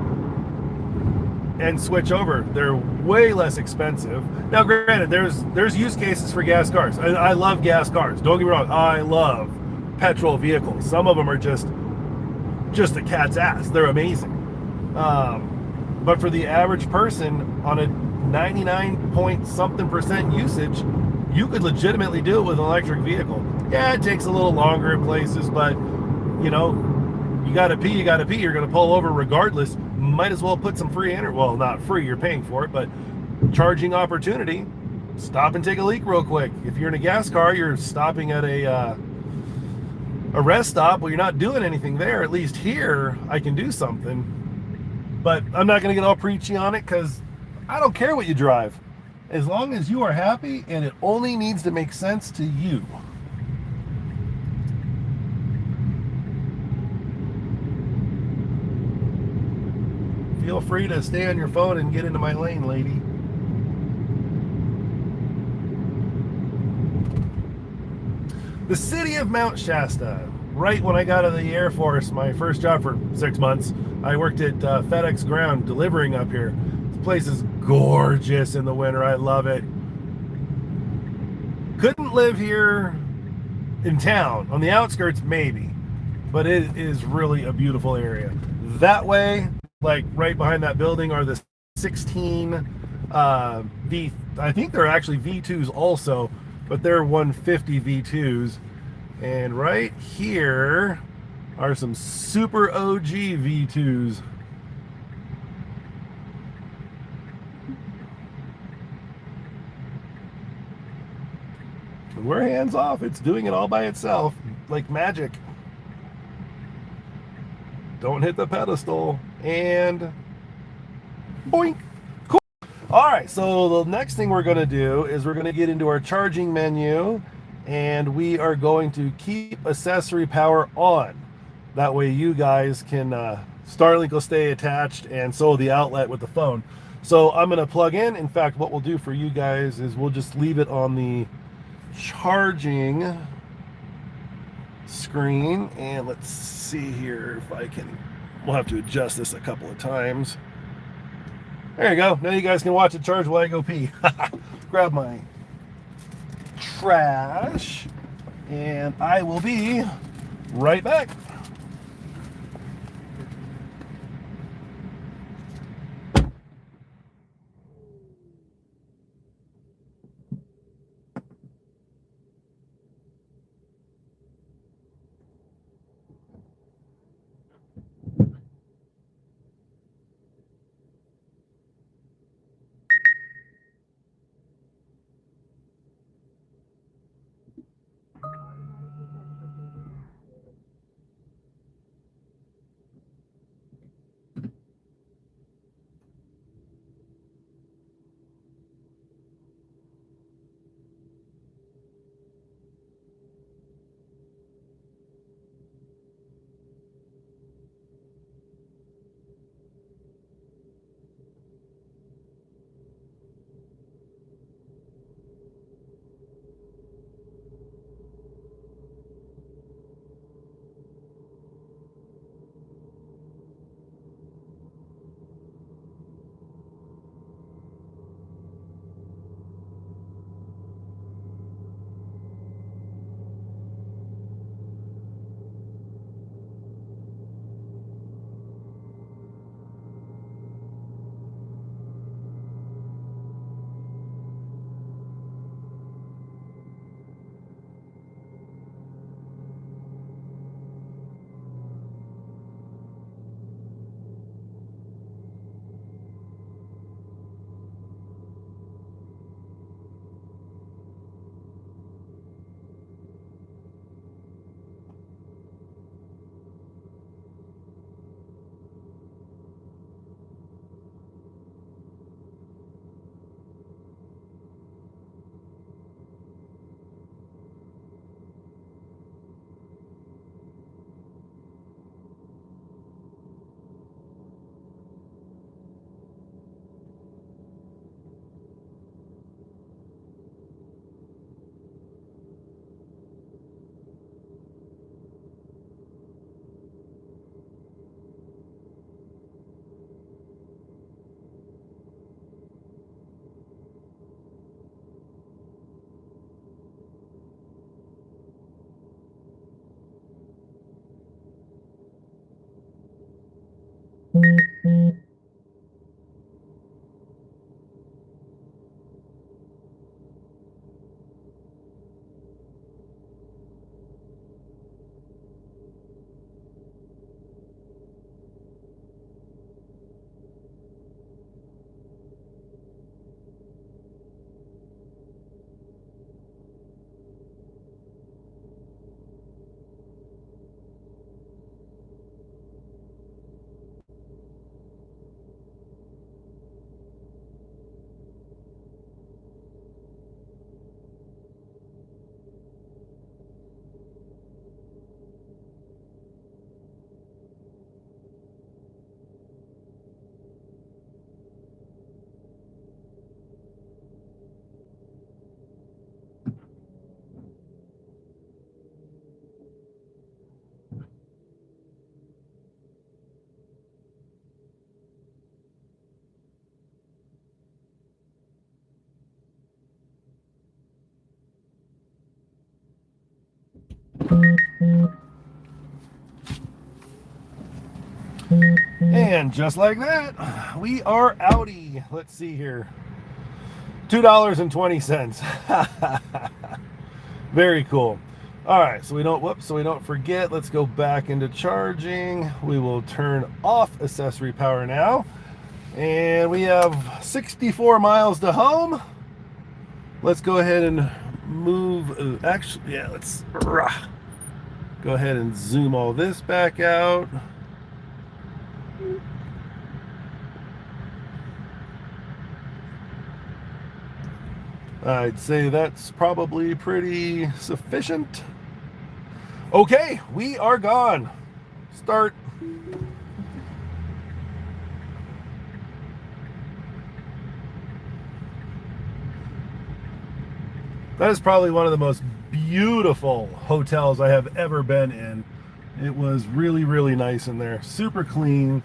and switch over. They're way less expensive. Now, granted, there's use cases for gas cars. I love gas cars. Don't get me wrong. I love petrol vehicles. Some of them are just a cat's ass. They're amazing. But for the average person on a 99 point something percent usage, you could legitimately do it with an electric vehicle. Yeah, it takes a little longer in places, but you know, you gotta pee, you're gonna pull over regardless. Might as well put some free energy, well, not free, you're paying for it, but charging opportunity. Stop and take a leak real quick. If you're in a gas car, you're stopping at a rest stop. Well, you're not doing anything there. At least here I can do something, but I'm not going to get all preachy on it because I don't care what you drive, as long as you are happy, and it only needs to make sense to you. Feel free to stay on your phone and get into my lane, lady. The city of Mount Shasta. Right when I got out of the Air Force, my first job for 6 months, I worked at FedEx Ground delivering up here. This place is gorgeous in the winter. I love it. Couldn't live here in town. On the outskirts, maybe. But it is really a beautiful area. That way, like right behind that building, are the 16 I think they're actually V2s also, but they're 150 V2s. And right here are some super OG V2s. We're hands off. It's doing it all by itself, like magic. Don't hit the pedestal, and boink. Cool. All right, so the next thing we're going to do is we're going to get into our charging menu, and we are going to keep accessory power on. That way you guys can, Starlink will stay attached, and so will the outlet with the phone. So I'm going to plug in. In fact, what we'll do for you guys is we'll just leave it on the charging screen, and let's see here if I can, we'll have to adjust this a couple of times. There you go. Now you guys can watch it charge while I go pee. Grab my trash, and I will be right back. And just like that, we are outie. Let's see here. $2.20. Very cool. All right, so we don't forget. Let's go back into charging. We will turn off accessory power now. And we have 64 miles to home. Let's go ahead and move. Actually, yeah, let's go ahead and zoom all this back out. I'd say that's probably pretty sufficient. Okay, we are gone. Start. That is probably one of the most beautiful hotels I have ever been in. It was really, really nice in there. Super clean.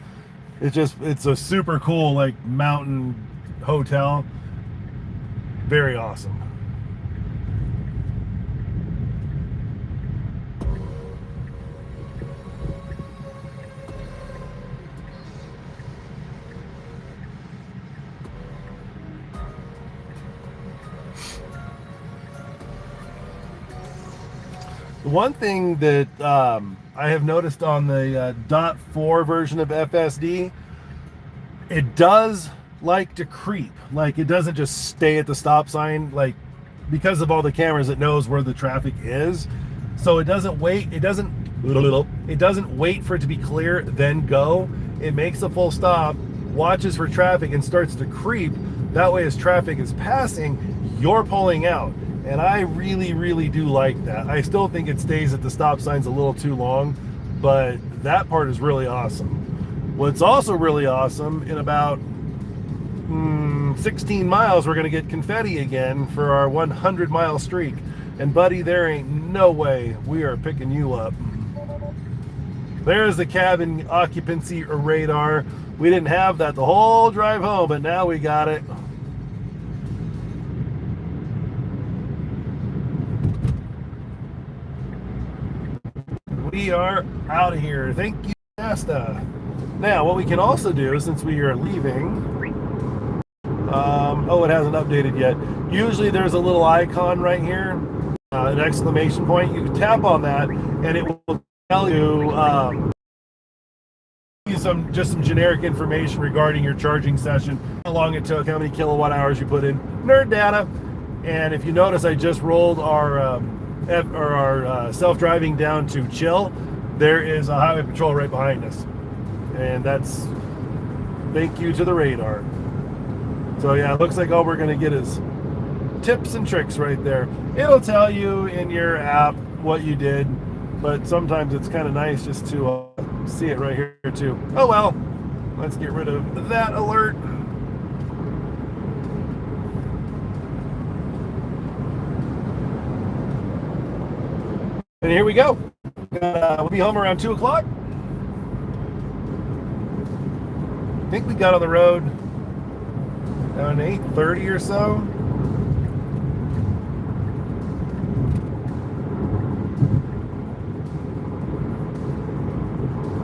It's a super cool, like, mountain hotel. Very awesome. One thing that I have noticed on the .4 version of FSD, it does like to creep. Like, it doesn't just stay at the stop sign. Like, because of all the cameras, it knows where the traffic is. So it doesn't wait. It doesn't wait for it to be clear, then go. It makes a full stop, watches for traffic, and starts to creep. That way, as traffic is passing, you're pulling out. And I really, really do like that. I still think it stays at the stop signs a little too long, but that part is really awesome. What's also really awesome, in about 16 miles, we're going to get confetti again for our 100-mile streak. And buddy, there ain't no way we are picking you up. There's the cabin occupancy radar. We didn't have that the whole drive home, but now we got it. We are out of here. Thank you, Shasta. Now, what we can also do, since we are leaving, it hasn't updated yet. Usually there's a little icon right here, an exclamation point. You can tap on that, and it will tell you just some generic information regarding your charging session, how long it took, how many kilowatt hours you put in, nerd data. And if you notice, I just rolled our self-driving down to chill. There is a highway patrol right behind us, and that's thank you to the radar. So yeah, it looks like all we're going to get is tips and tricks right there. It'll tell you in your app what you did, but sometimes it's kind of nice just to see it right here too. Oh well, let's get rid of that alert. And here we go. We'll be home around 2 o'clock. I think we got on the road around 8:30 or so.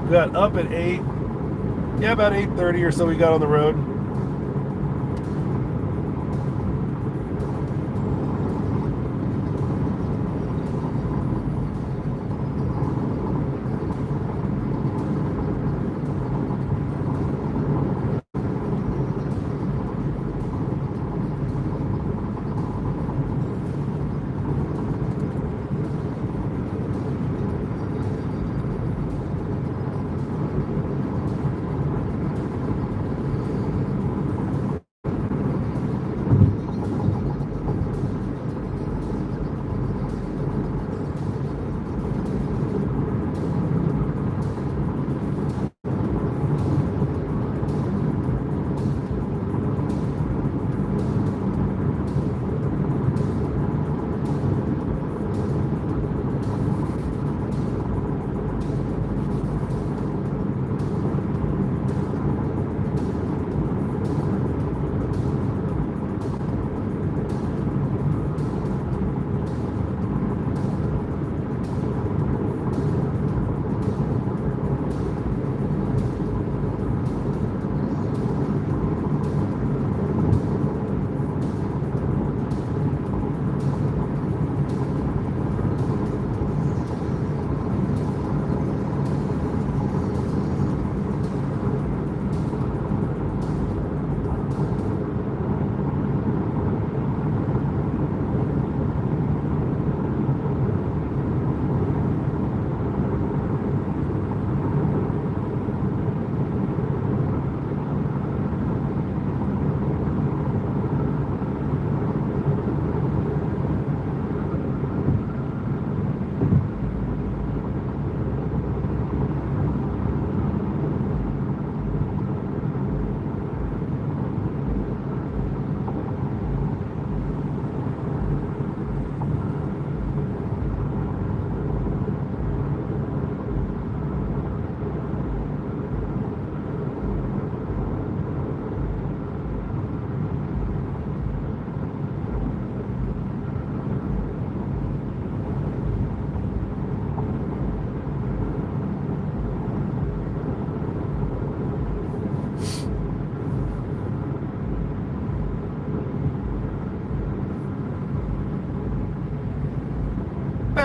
We got up at 8. Yeah, about 8:30 or so we got on the road.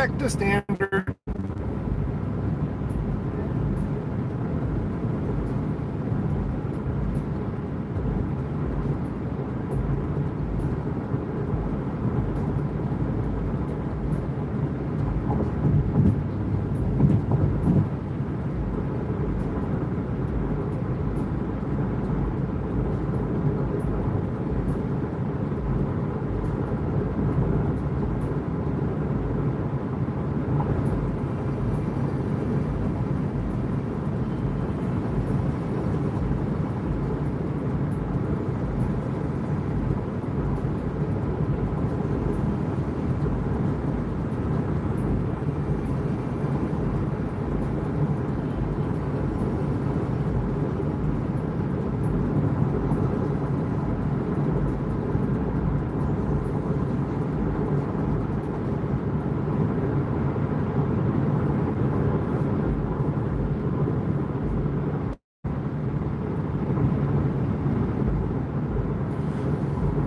back to standard.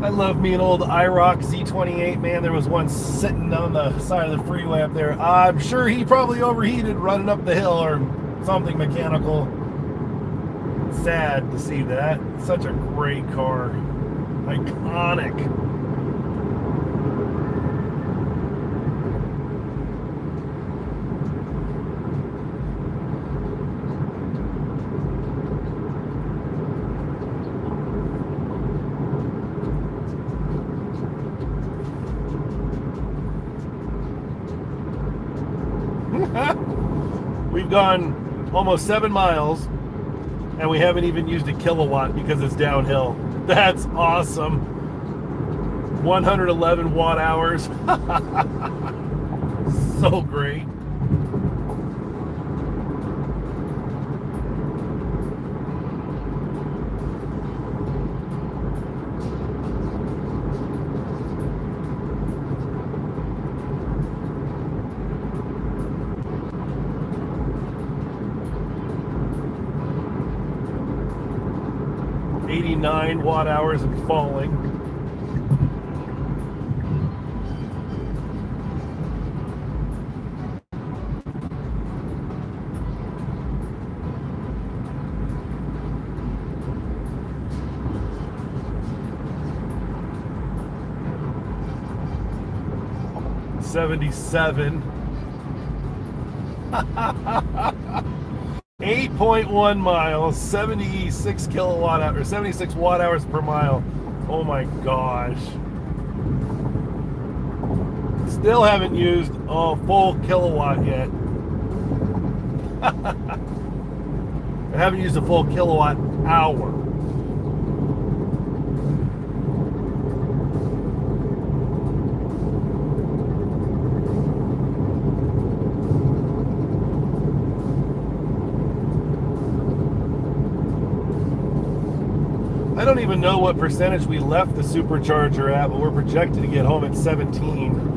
I love me an old IROC Z28, man. There was one sitting on the side of the freeway up there. I'm sure he probably overheated running up the hill or something mechanical. Sad to see that. Such a great car. Iconic. We've gone almost 7 miles and we haven't even used a kilowatt because it's downhill. That's awesome. 111 watt hours. So great. .89 watt hours and falling. .77. 8.1 miles, 76 kilowatt hours, 76 watt hours per mile. Oh my gosh. Still haven't used a full kilowatt yet. I haven't used a full kilowatt hour. I don't even know what percentage we left the supercharger at, but we're projected to get home at 17.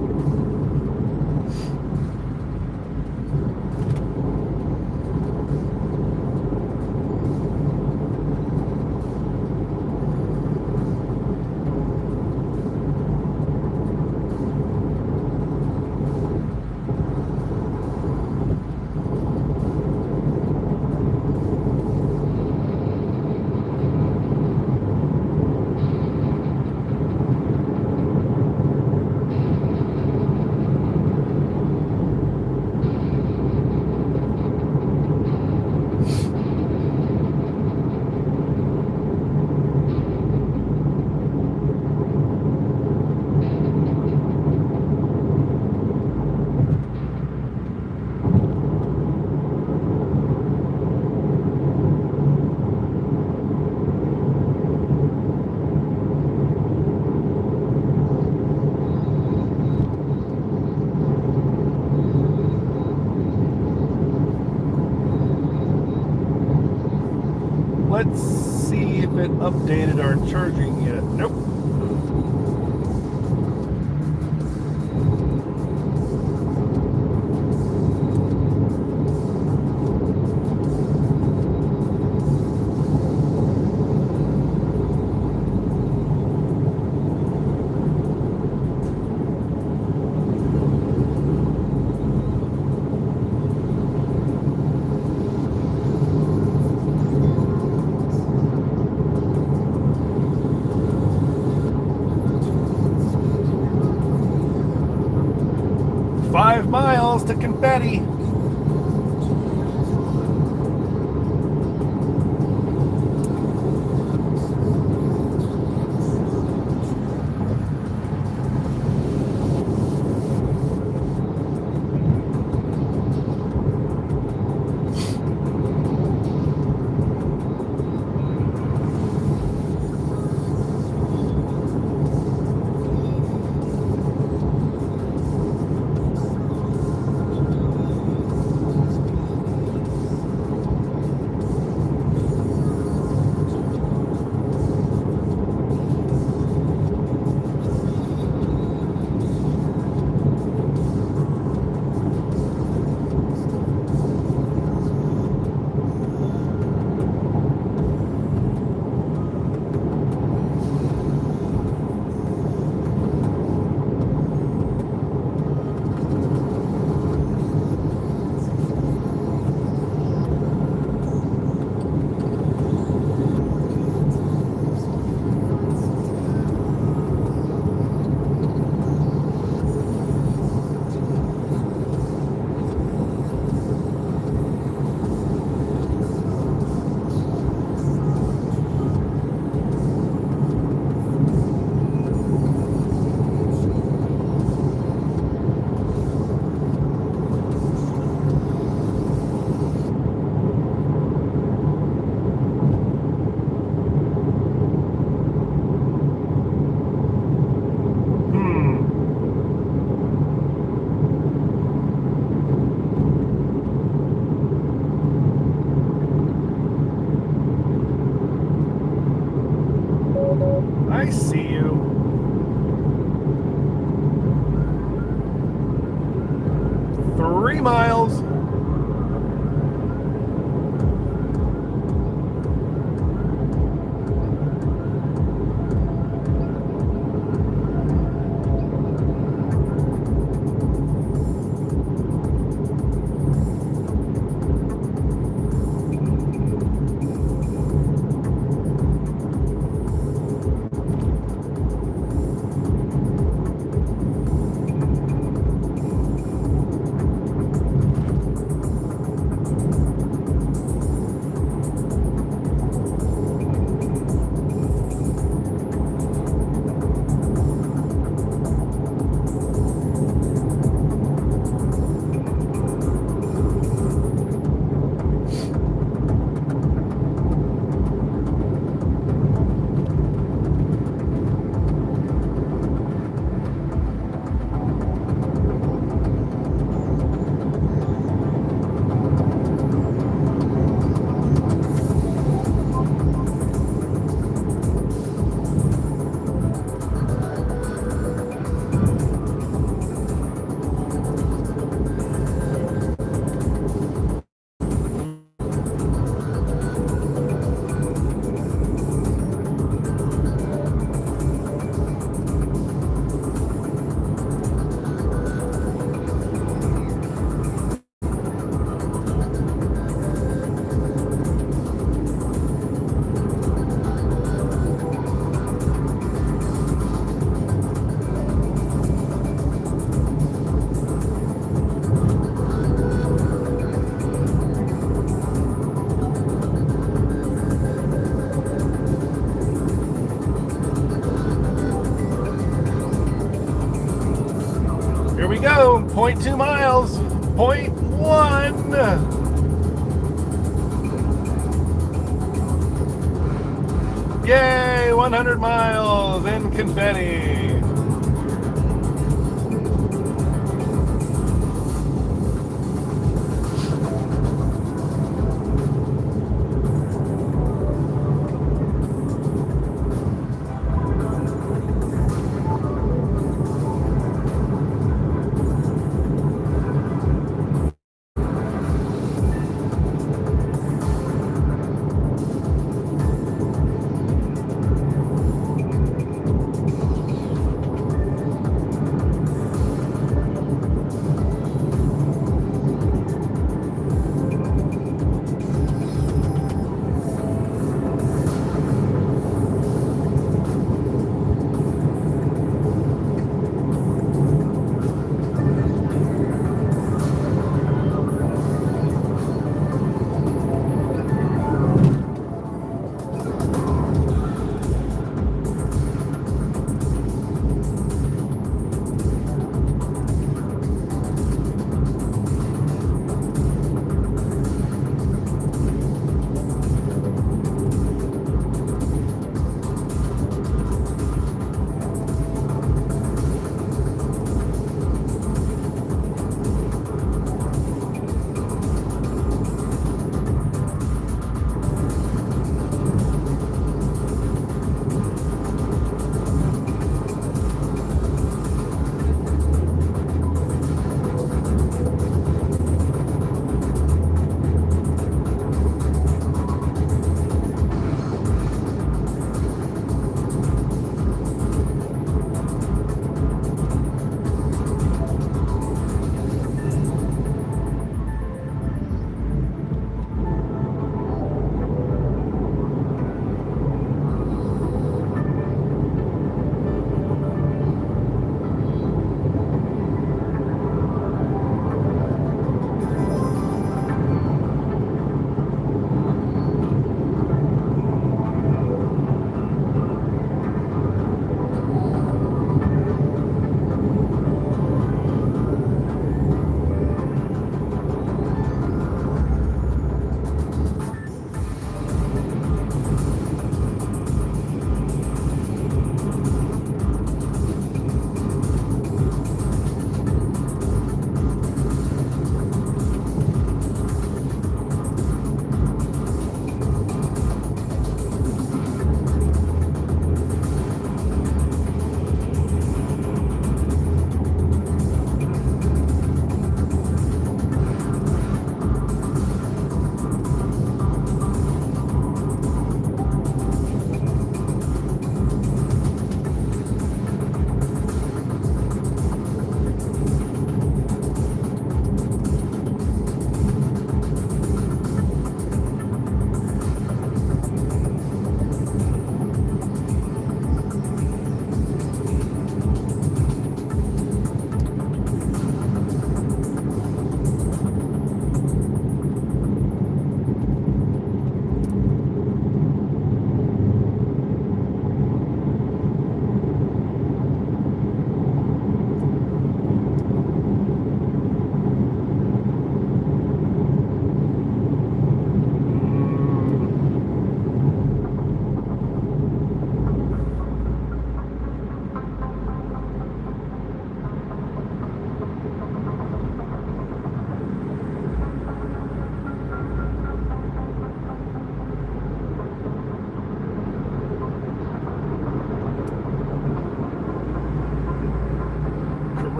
Let's see if it updated our charging yet. Nope. 5 miles to confetti. I see you. Three miles. Here we go, 0.2 miles, 0.1. Yay, 100 miles in confetti.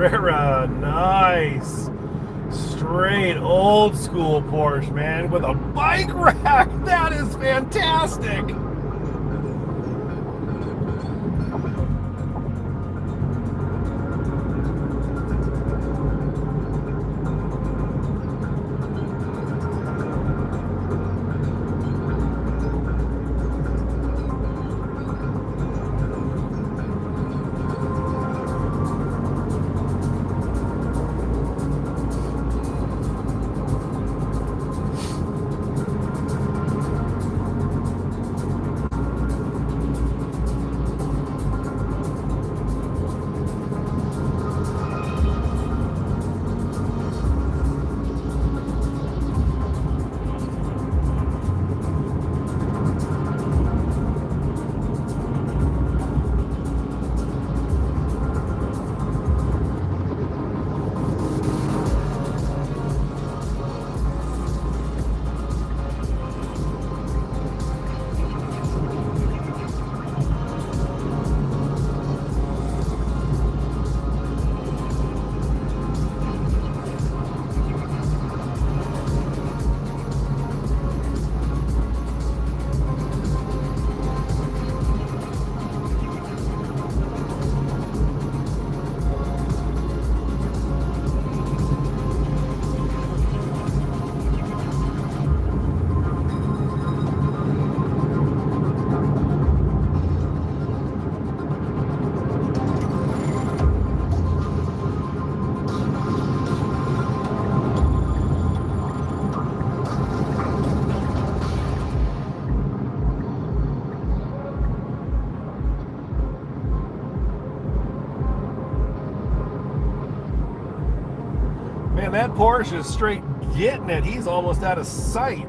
Carrera, nice. Straight old school Porsche, man, with a bike rack. That is fantastic. Man, that Porsche is straight getting it. He's almost out of sight.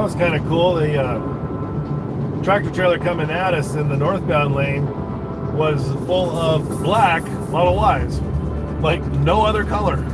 was kind of cool. The tractor trailer coming at us in the northbound lane was full of black Model Ys, like no other color.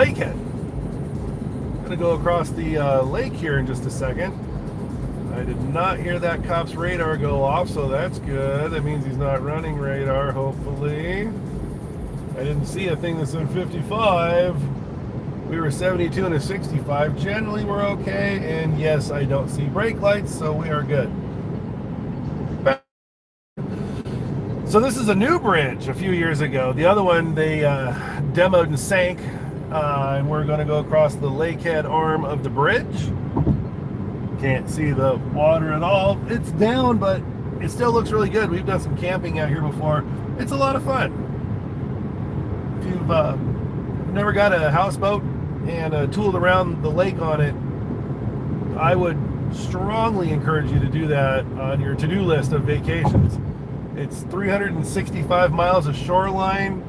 lakehead. I'm going to go across the lake here in just a second. I did not hear that cop's radar go off, so that's good. That means he's not running radar, hopefully. I didn't see a thing that said 55. We were 72 and a 65. Generally, we're okay. And yes, I don't see brake lights, so we are good. So this is a new bridge a few years ago. The other one they demoed and sank. And we're going to go across the lakehead arm of the bridge. Can't see the water at all. It's down, but it still looks really good. We've done some camping out here before. It's a lot of fun. If you've never got a houseboat and tooled around the lake on it, I would strongly encourage you to do that on your to-do list of vacations. It's 365 miles of shoreline,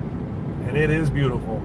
and it is beautiful.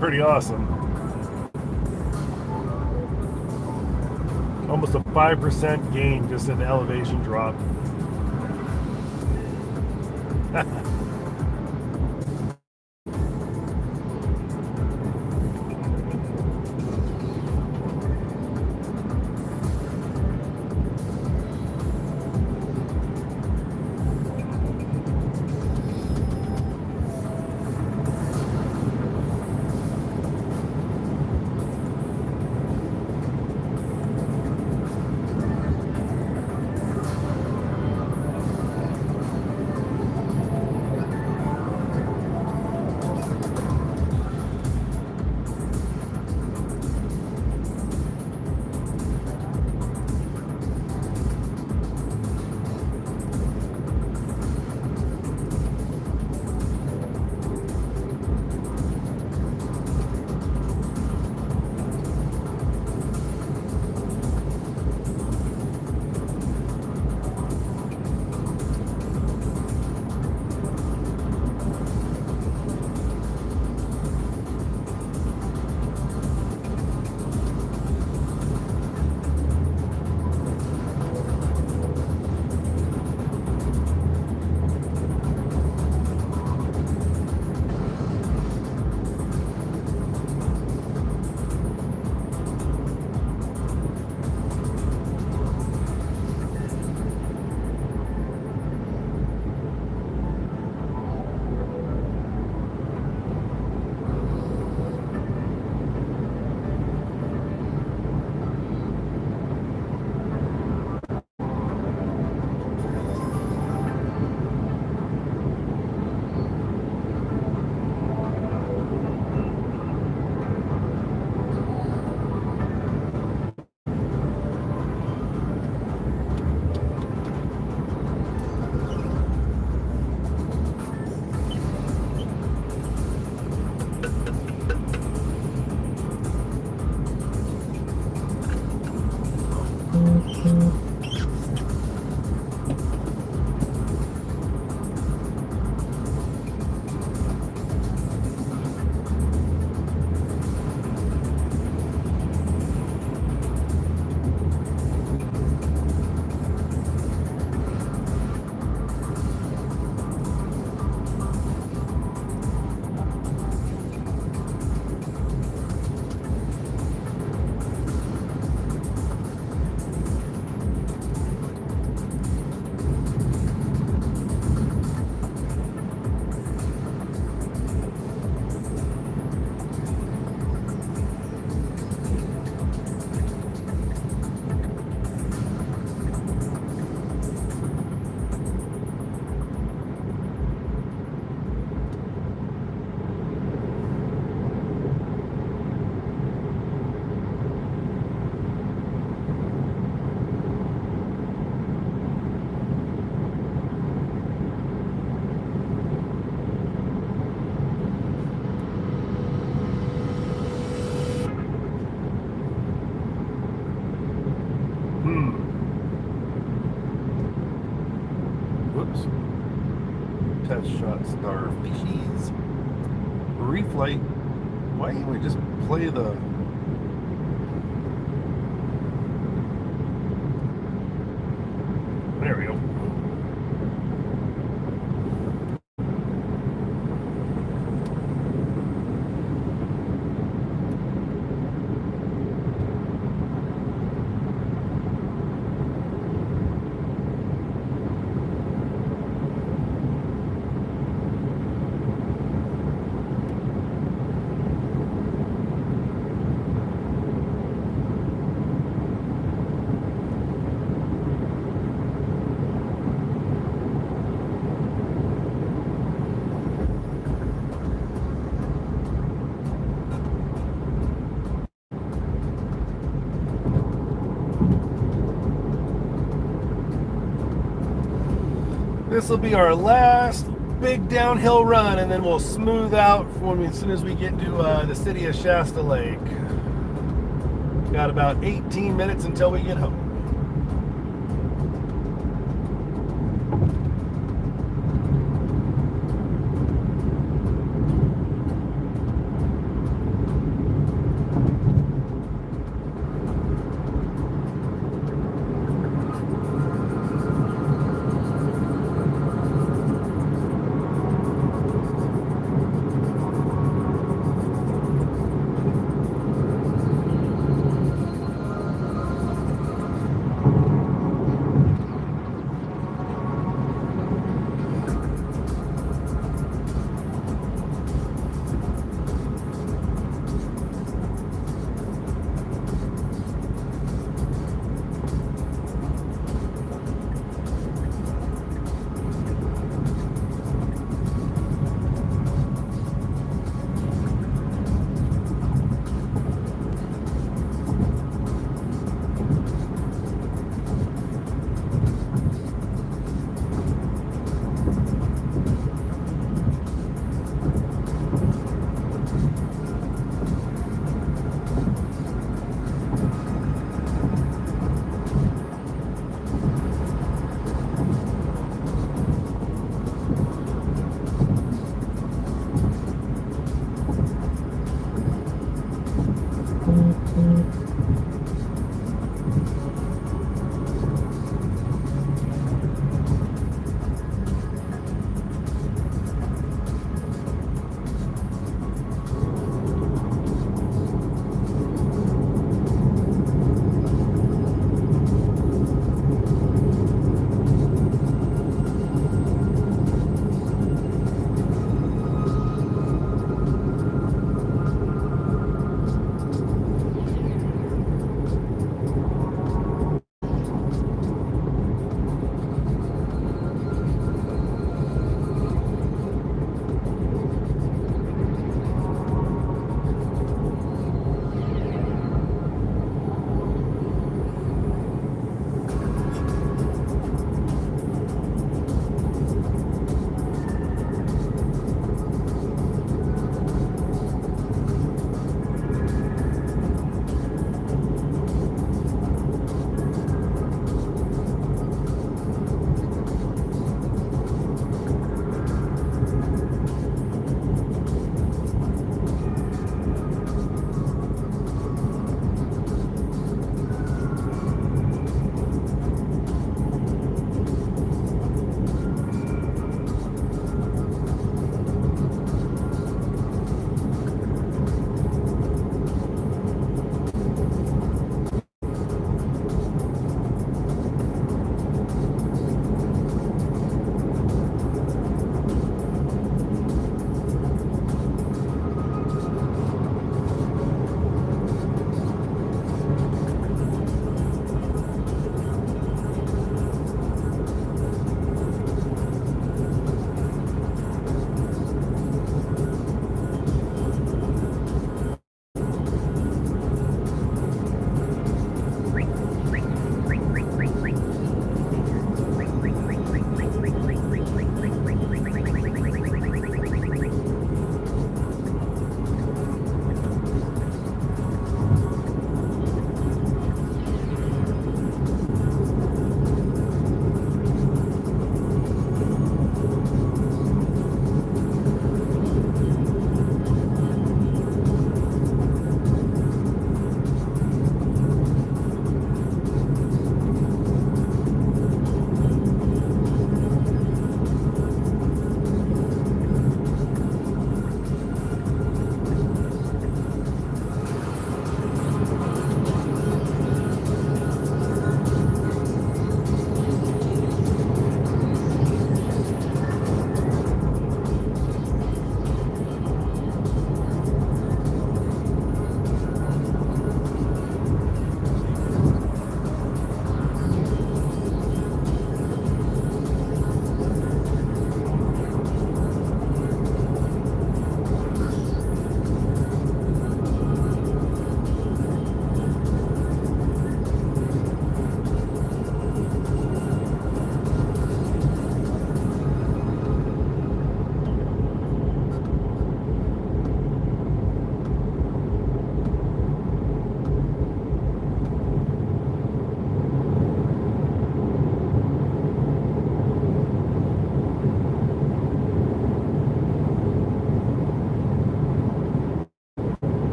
Pretty awesome. Almost a 5% gain just in the elevation drop. shot star keys. Reflight. Why can't we just play the... There we go. This will be our last big downhill run, and then we'll smooth out as soon as we get to the city of Shasta Lake. Got about 18 minutes until we get home.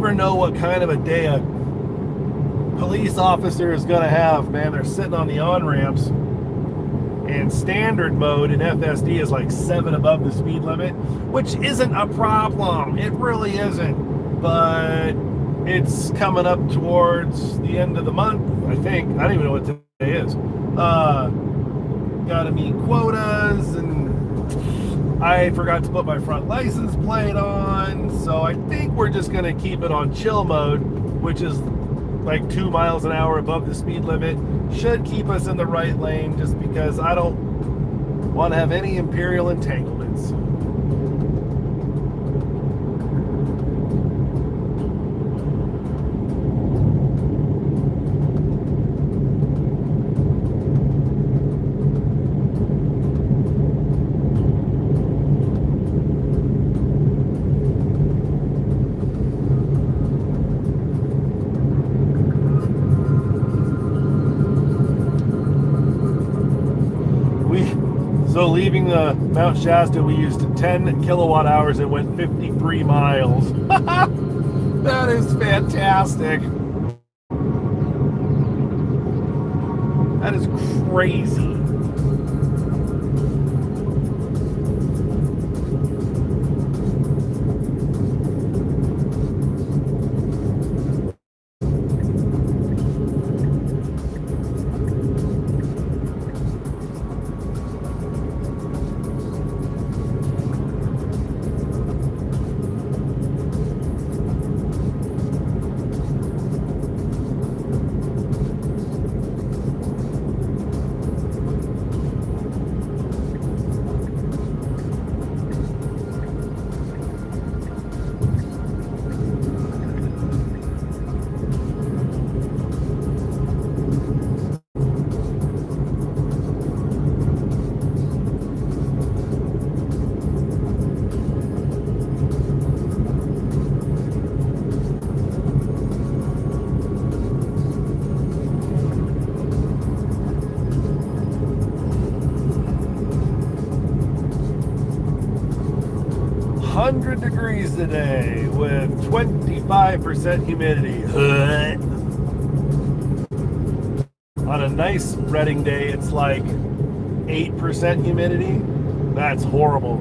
never know what kind of a day a police officer is going to have, man. They're sitting on the on-ramps, and standard mode in FSD is like 7 above the speed limit, which isn't a problem. It really isn't. But it's coming up towards the end of the month, I think. I don't even know what today is. Got to meet quotas, and I forgot to put my front license plate on, so I think we're just going to keep it on chill mode, which is like 2 miles an hour above the speed limit. Should keep us in the right lane, just because I don't want to have any imperial entanglements. So leaving the Mount Shasta, we used 10 kilowatt hours and went 53 miles. That is fantastic. That is crazy. Degrees today with 25% humidity. On a nice Reading day, it's like 8% humidity. That's horrible.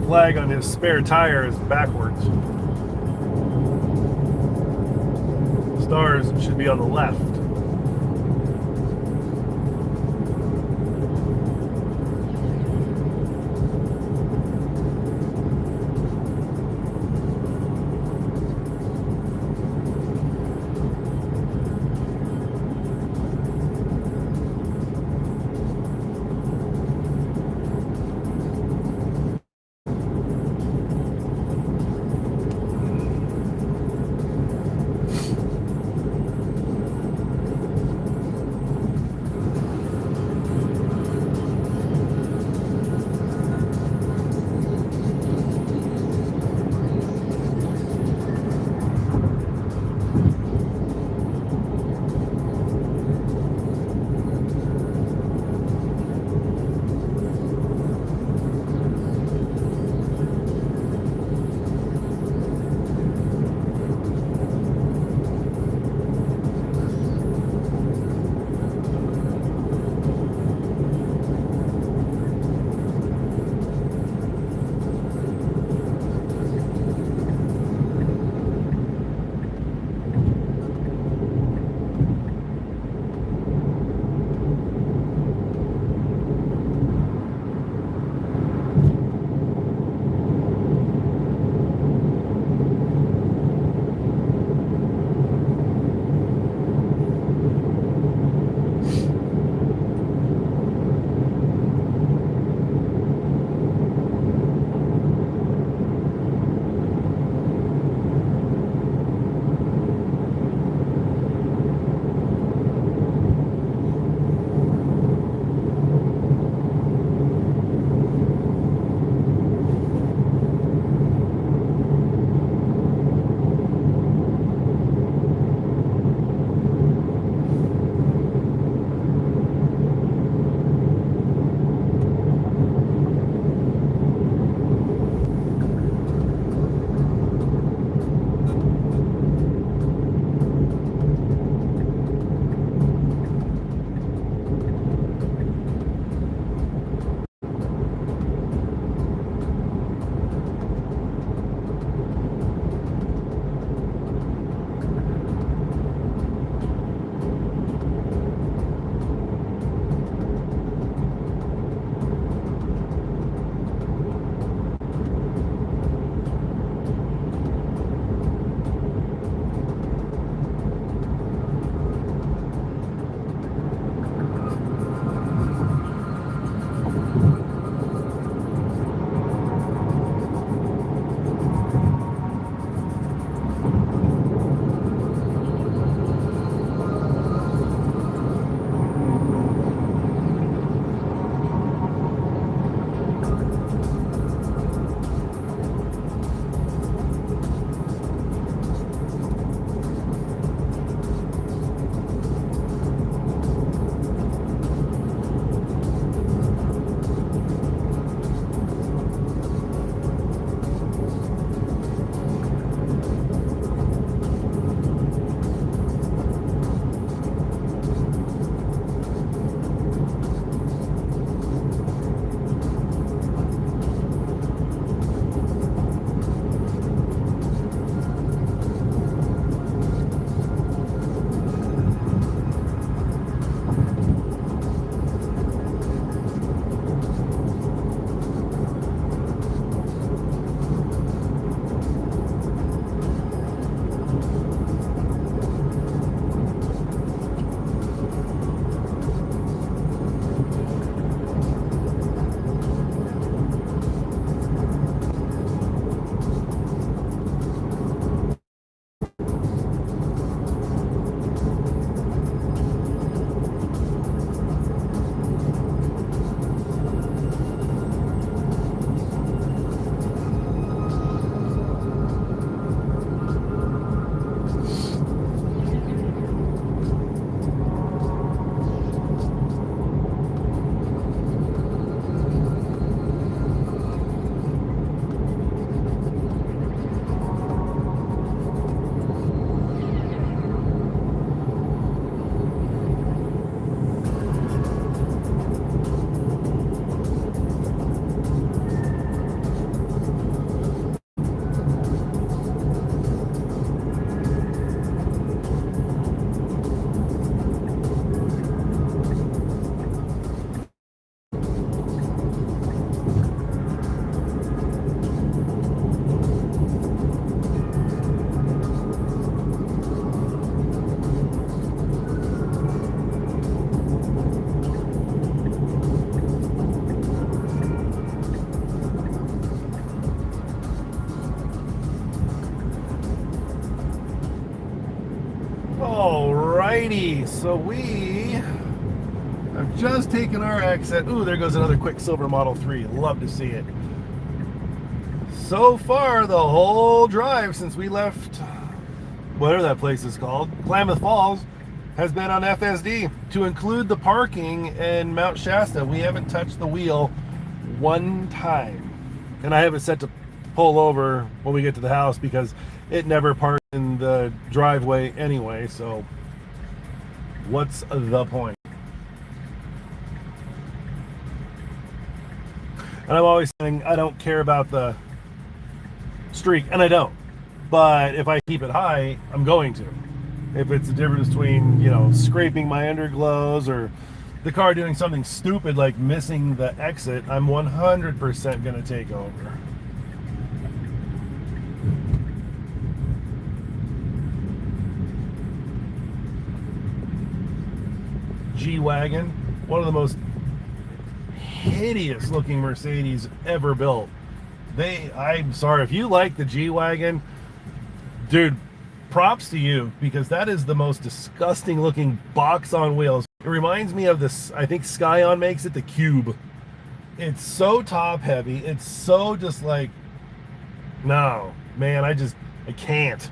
Flag on his spare tire is backwards. Stars should be on the left. Alrighty, so we have just taken our exit. Ooh, there goes another Quicksilver Model 3. Love to see it. So far, the whole drive since we left, whatever that place is called, Klamath Falls, has been on FSD. To include the parking in Mount Shasta, we haven't touched the wheel one time. And I have it set to pull over when we get to the house because it never parks in the driveway anyway, so what's the point? And I'm always saying I don't care about the streak, and I don't. But if I keep it high, I'm going to. If it's the difference between, you know, scraping my underglows or the car doing something stupid like missing the exit, I'm 100% going to take over. G-Wagon, one of the most hideous looking Mercedes ever built. I'm sorry, if you like the G-Wagon, dude, props to you, because that is the most disgusting looking box on wheels. It reminds me of this, I think Scion makes it, the Cube. It's so top heavy, it's so just like, no, man, I can't.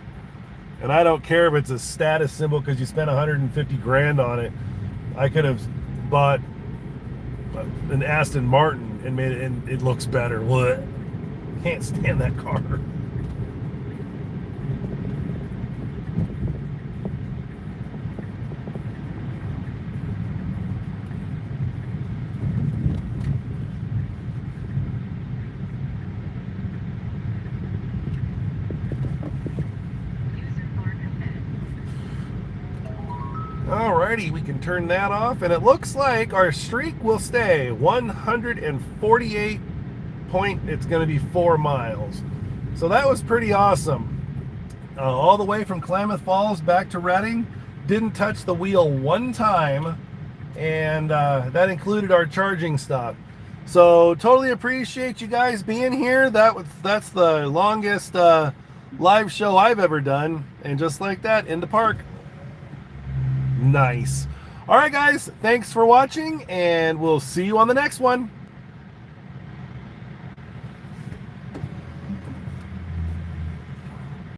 And I don't care if it's a status symbol because you spent 150 grand on it. I could have bought an Aston Martin and made it, and it looks better. What? Can't stand that car. Alrighty, we can turn that off, and it looks like our streak will stay 148 point. It's going to be 4 miles. So that was pretty awesome. All the way from Klamath Falls back to Redding, didn't touch the wheel one time, and that included our charging stop. So totally appreciate you guys being here. That's the longest live show I've ever done, and just like that, in the park. Nice. All right, guys, thanks for watching, and we'll see you on the next one.